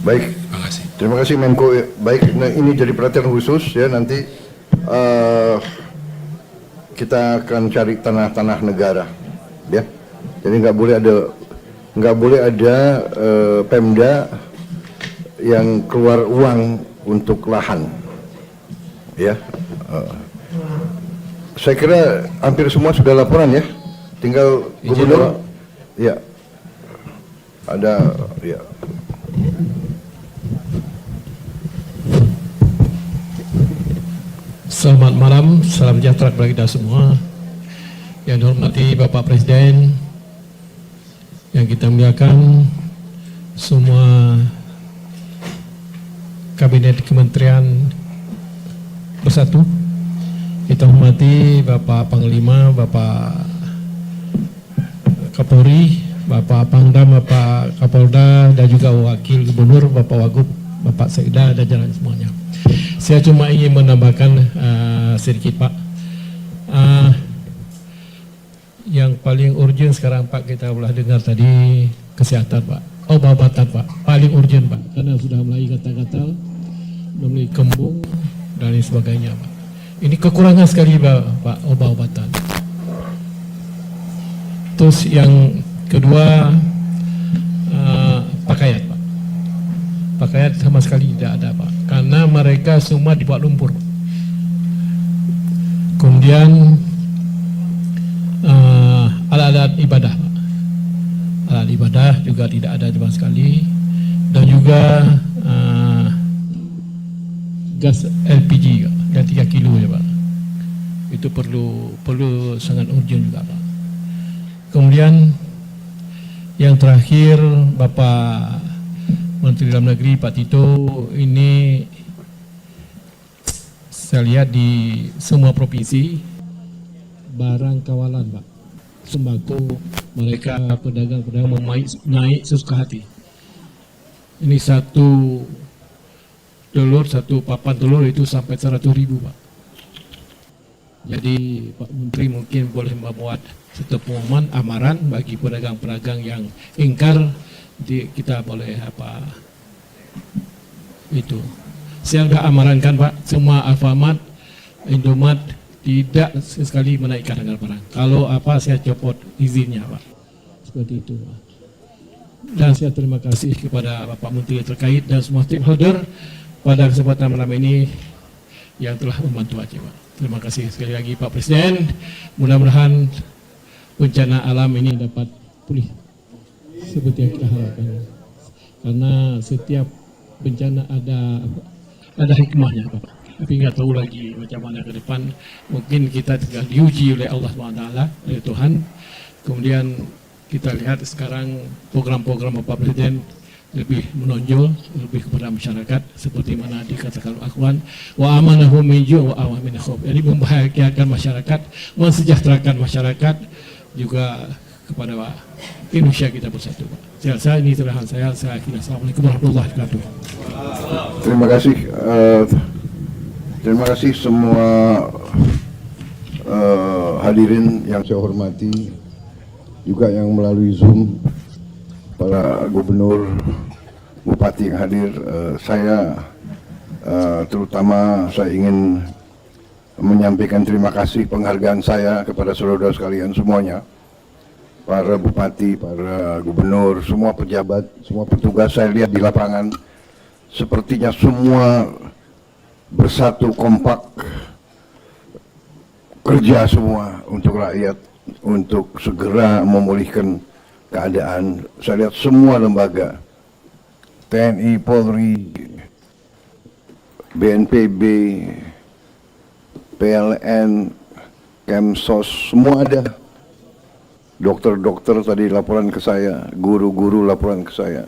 Baik. Terima kasih. Terima kasih Menko. Baik, nah, ini jadi perhatian khusus ya, nanti kita akan cari tanah-tanah negara, ya. Jadi nggak boleh ada Pemda yang keluar uang untuk lahan, ya. Saya kira hampir semua sudah laporan ya, tinggal Gubernur, ya. Ada, ya. Selamat malam, salam sejahtera kepada kita semua. Yang dihormati Bapak Presiden, yang kita muliakan semua Kabinet Kementerian bersatu. Kita hormati Bapak Panglima, Bapak Kapolri, Bapak Pangdam, Bapak Kapolda, dan juga Wakil Gubernur, Bapak Wagub, Bapak Sekda, dan jalan semuanya. Saya cuma ingin menambahkan sedikit, Pak. Yang paling urgent sekarang, Pak, kita boleh dengar tadi kesehatan, Pak. Obat-obatan, Pak. Paling urgent, Pak. Karena sudah mulai gatal-gatal, mulai kembung, dan lain sebagainya, Pak. Ini kekurangan sekali, Pak, obat-obatan. Terus yang kedua, pakaian, Pak. Pakaian sama sekali tidak ada, Pak. Karena mereka semua dibuat lumpur. Kemudian alat-alat ibadah, Pak. Alat ibadah juga tidak ada sama sekali. Dan juga gas LPG yang 3 kilo ya, Pak. Itu perlu sangat urgent juga, Pak. Kemudian yang terakhir, Bapak Menteri Dalam Negeri Pak Tito, ini saya lihat di semua provinsi barang kawalan, Pak, sembako, mereka pedagang-pedagang naik sesuka hati. Ini satu papan telur itu sampai 100.000, Pak. Jadi Pak Menteri mungkin boleh membuat satu pengumuman amaran bagi pedagang-pedagang yang ingkar. Kita boleh itu. Saya sudah amarankan, Pak, semua Alfamart, Indomaret tidak sekali menaikkan harga barang. Kalau saya copot izinnya, Pak. Seperti itu, Pak. Dan saya terima kasih kepada Bapak Menteri terkait dan semua stakeholder pada kesempatan malam ini yang telah membantu Aceh, Pak. Terima kasih sekali lagi Pak Presiden. Mudah-mudahan bencana alam ini dapat pulih seperti yang kita harapkan, karena setiap bencana ada hikmahnya, Pak. Tapi nggak tahu lagi macam mana ke depan. Mungkin kita tinggal diuji oleh Allah SWT, oleh Tuhan. Kemudian kita lihat sekarang program-program Bapak Presiden lebih menonjol, lebih kepada masyarakat, seperti mana dikatakan Al-Quran, wa amanahum min ju' wa amanahum min khauf. Jadi membahagiakan masyarakat, mensejahterakan masyarakat, juga kepada Indonesia kita bersatu. Saya ini terakhir saya akhiri. Assalamualaikum warahmatullahi wabarakatuh. Terima kasih semua hadirin yang saya hormati, juga yang melalui Zoom, para gubernur, bupati yang hadir. Terutama saya ingin menyampaikan terima kasih, penghargaan saya kepada saudara-saudara sekalian semuanya, para bupati, para gubernur, semua pejabat, semua petugas. Saya lihat di lapangan sepertinya semua bersatu kompak, kerja semua untuk rakyat, untuk segera memulihkan keadaan. Saya lihat semua lembaga, TNI, Polri, BNPB, PLN, Kemsos, semua ada. Dokter-dokter tadi laporan ke saya, guru-guru laporan ke saya,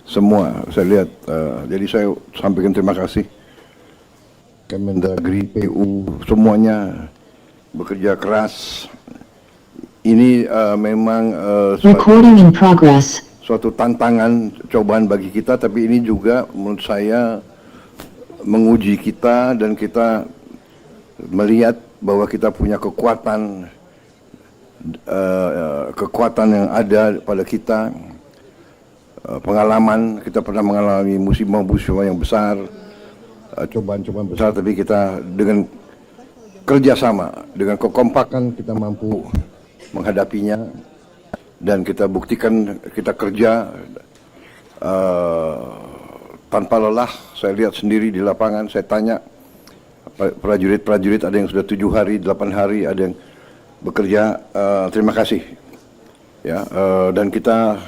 semua saya lihat. Jadi saya sampaikan terima kasih. Kemendagri, PU, semuanya bekerja keras. Ini memang Recording in progress. suatu tantangan, cobaan bagi kita, tapi ini juga menurut saya menguji kita dan kita melihat bahwa kita punya kekuatan yang ada pada kita, pengalaman, kita pernah mengalami musibah-musibah yang besar, cobaan-cobaan besar, tapi kita dengan kerjasama, dengan kekompakan kita mampu menghadapinya, dan kita buktikan kita kerja tanpa lelah. Saya lihat sendiri di lapangan, saya tanya prajurit-prajurit, ada yang sudah 7 hari, 8 hari, ada yang bekerja. Terima kasih ya, dan kita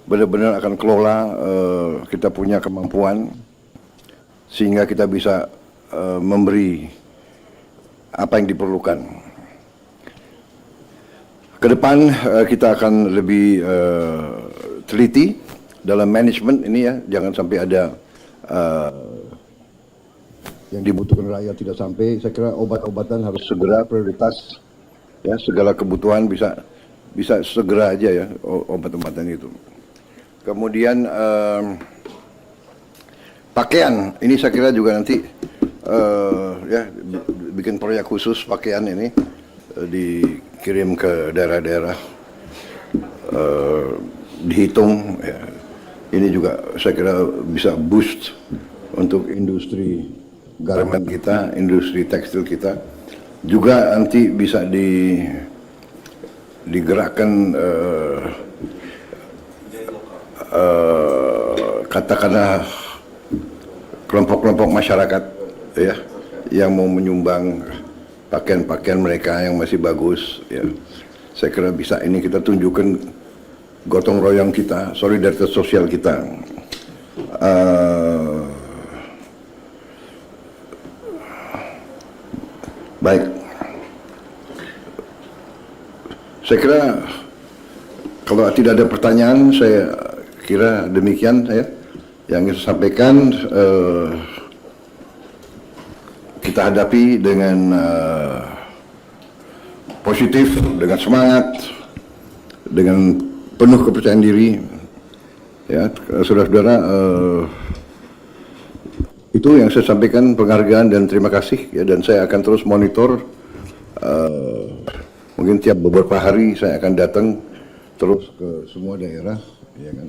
benar-benar akan kelola, kita punya kemampuan sehingga kita bisa memberi apa yang diperlukan. Ke depan kita akan lebih teliti dalam manajemen ini ya, jangan sampai ada yang dibutuhkan rakyat tidak sampai. Saya kira obat-obatan harus segera prioritas ya, segala kebutuhan bisa segera aja ya obat-obatan itu. Kemudian pakaian ini saya kira juga nanti ya bikin proyek khusus pakaian ini, dikirim ke daerah-daerah, dihitung ya. Ini juga saya kira bisa boost untuk industri garment kita, industri tekstil kita. Juga nanti bisa digerakkan katakanlah kelompok-kelompok masyarakat ya yang mau menyumbang pakaian-pakaian mereka yang masih bagus ya. Saya kira bisa ini kita tunjukkan gotong royong kita, solidaritas sosial kita. Baik, saya kira kalau tidak ada pertanyaan, saya kira demikian saya yang saya sampaikan. Kita hadapi dengan positif, dengan semangat, dengan penuh kepercayaan diri. Ya, saudara-saudara, itu yang saya sampaikan, penghargaan dan terima kasih. Ya, dan saya akan terus monitor. Mungkin tiap beberapa hari saya akan datang terus ke semua daerah. Ya kan?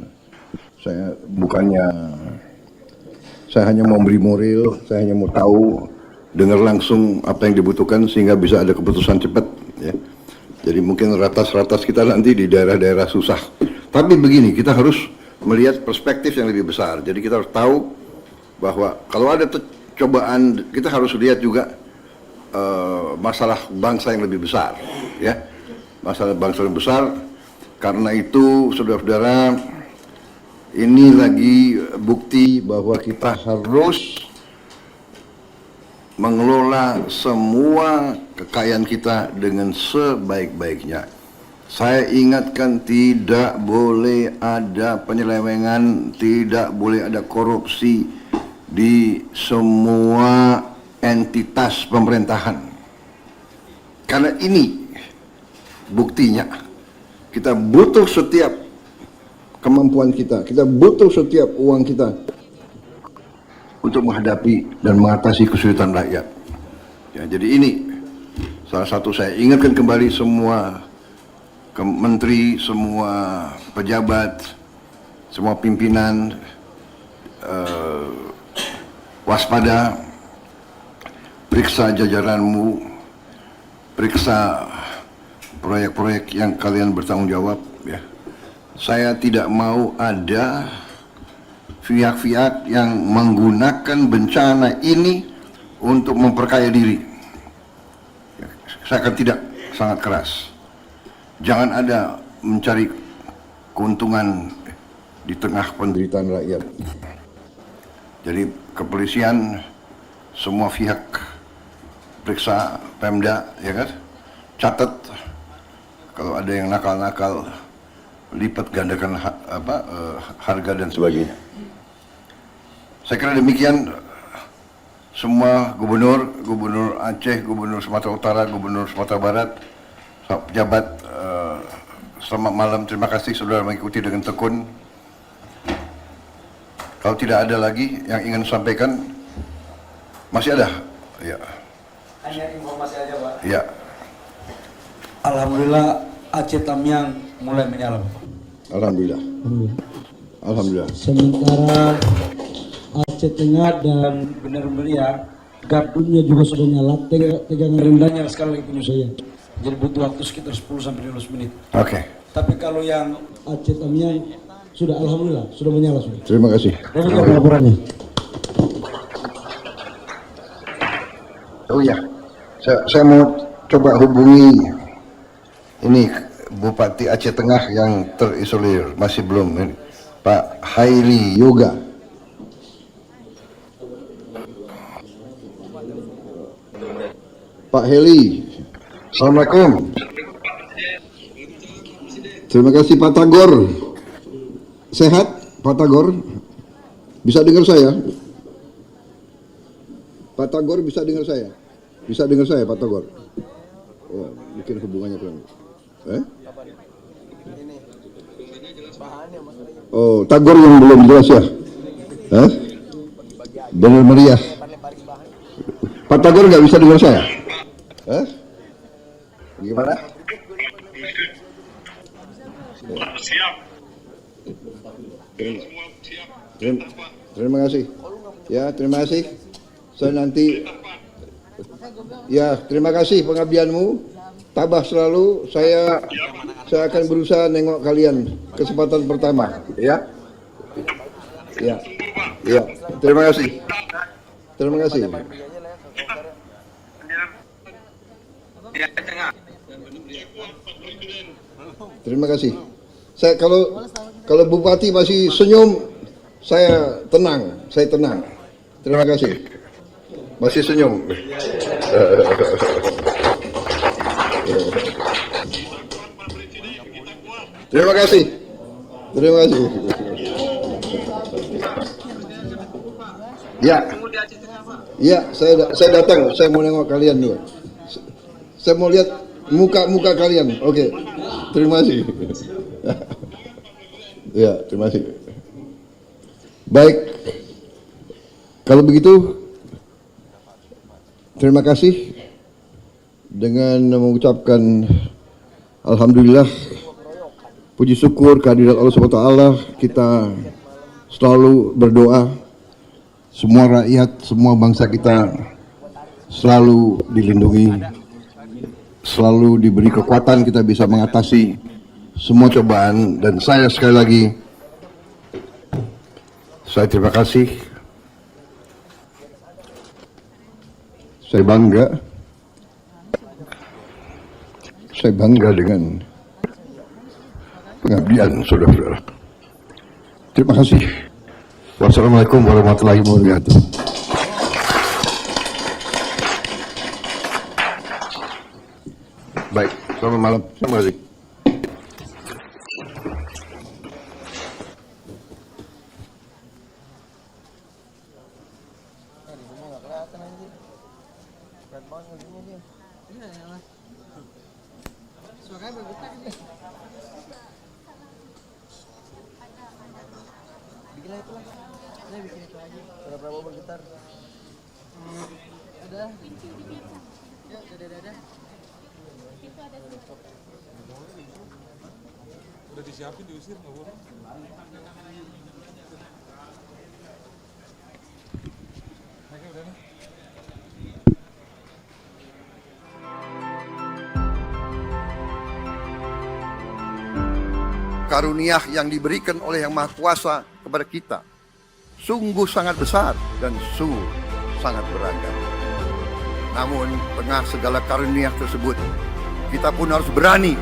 Saya hanya mau beri moral, saya hanya mau tahu, dengar langsung apa yang dibutuhkan sehingga bisa ada keputusan cepat ya. Jadi mungkin ratas-ratas kita nanti di daerah-daerah susah. Tapi begini, kita harus melihat perspektif yang lebih besar. Jadi kita harus tahu bahwa kalau ada cobaan, kita harus lihat juga masalah bangsa yang lebih besar ya. Masalah bangsa yang besar. Karena itu saudara-saudara, ini lagi bukti bahwa kita harus mengelola semua kekayaan kita dengan sebaik-baiknya. Saya ingatkan, tidak boleh ada penyelewengan, tidak boleh ada korupsi di semua entitas pemerintahan. Karena ini buktinya. Kita butuh setiap kemampuan kita butuh setiap uang kita untuk menghadapi dan mengatasi kesulitan rakyat. Ya, jadi ini salah satu saya ingatkan kembali semua menteri, semua pejabat, semua pimpinan, waspada, periksa jajaranmu, periksa proyek-proyek yang kalian bertanggung jawab. Ya. Saya tidak mau ada pihak-pihak yang menggunakan bencana ini untuk memperkaya diri. Saya akan tidak, sangat keras. Jangan ada mencari keuntungan di tengah penderitaan rakyat. Jadi kepolisian, semua pihak periksa Pemda, ya kan? Catat kalau ada yang nakal-nakal, lipat gandakan harga dan sebagainya. Saya kira demikian, semua gubernur, gubernur Aceh, gubernur Sumatera Utara, gubernur Sumatera Barat, pejabat, selamat malam. Terima kasih saudara mengikuti dengan tekun. Kalau tidak ada lagi yang ingin sampaikan, masih ada? Ya. Hanya informasi aja, Pak. Ya. Alhamdulillah Aceh Tamiang mulai menyala. Alhamdulillah. Alhamdulillah. Sementara Aceh Tengah dan Bener Meriah, gardunya juga sudah nyala, tegangan rendahnya sekali lagi punya saya. Jadi butuh waktu sekitar 10-15 menit. Oke. Tapi kalau yang Aceh Tamiang sudah alhamdulillah sudah menyala sudah. Terima kasih. Bagaimana laporannya? Oh ya, saya mau coba hubungi ini Bupati Aceh Tengah yang terisolir, masih belum ini, Pak Hairi Yoga. Pak Heli, Assalamualaikum. Terima kasih Pak Tagor. Sehat Pak Tagor? Bisa dengar saya? Pak Tagor bisa dengar saya? Bisa dengar saya Pak Tagor? Oh, mungkin hubungannya kurang. Oh, Tagor yang belum jelas ya? Bener meriah. Pak Tagor nggak bisa dengar saya? Gimana? Terima kasih. Ya, terima kasih. Saya nanti. Ya, terima kasih pengabdianmu. Tabah selalu. Saya akan berusaha nengok kalian kesempatan pertama. Ya. Ya. Ya. Terima kasih. Terima kasih. Terima kasih. Saya kalau Bupati masih senyum, saya tenang. Saya tenang. Terima kasih. Masih senyum. Terima kasih. Terima kasih. Ya. Ya, saya datang. Saya mau nengok kalian dulu. Saya mau lihat muka-muka kalian. Oke. Terima kasih. Ya, terima kasih. Baik. Kalau begitu, terima kasih dengan mengucapkan alhamdulillah, puji syukur kehadirat Allah SWT. Kita selalu berdoa semua rakyat, semua bangsa kita selalu dilindungi, selalu diberi kekuatan, kita bisa mengatasi semua cobaan. Dan saya sekali lagi, saya terima kasih. Saya bangga dengan pengabdian saudara-saudara. Terima kasih. Wassalamualaikum warahmatullahi wabarakatuh. Baik, selamat malam. Terima kasih. Udah disiapin diusir nggak boleh. Karunia yang diberikan oleh Yang Maha Kuasa kepada kita sungguh sangat besar dan sungguh sangat beragam. Namun tengah segala karunia tersebut, kita pun harus berani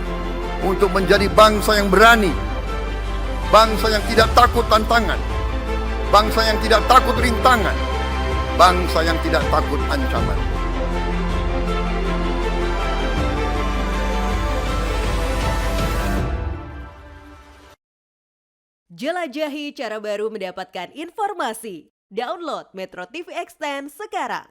untuk menjadi bangsa yang berani, bangsa yang tidak takut tantangan, bangsa yang tidak takut rintangan, bangsa yang tidak takut ancaman. Jelajahi cara baru mendapatkan informasi Download Metro TV Extend sekarang.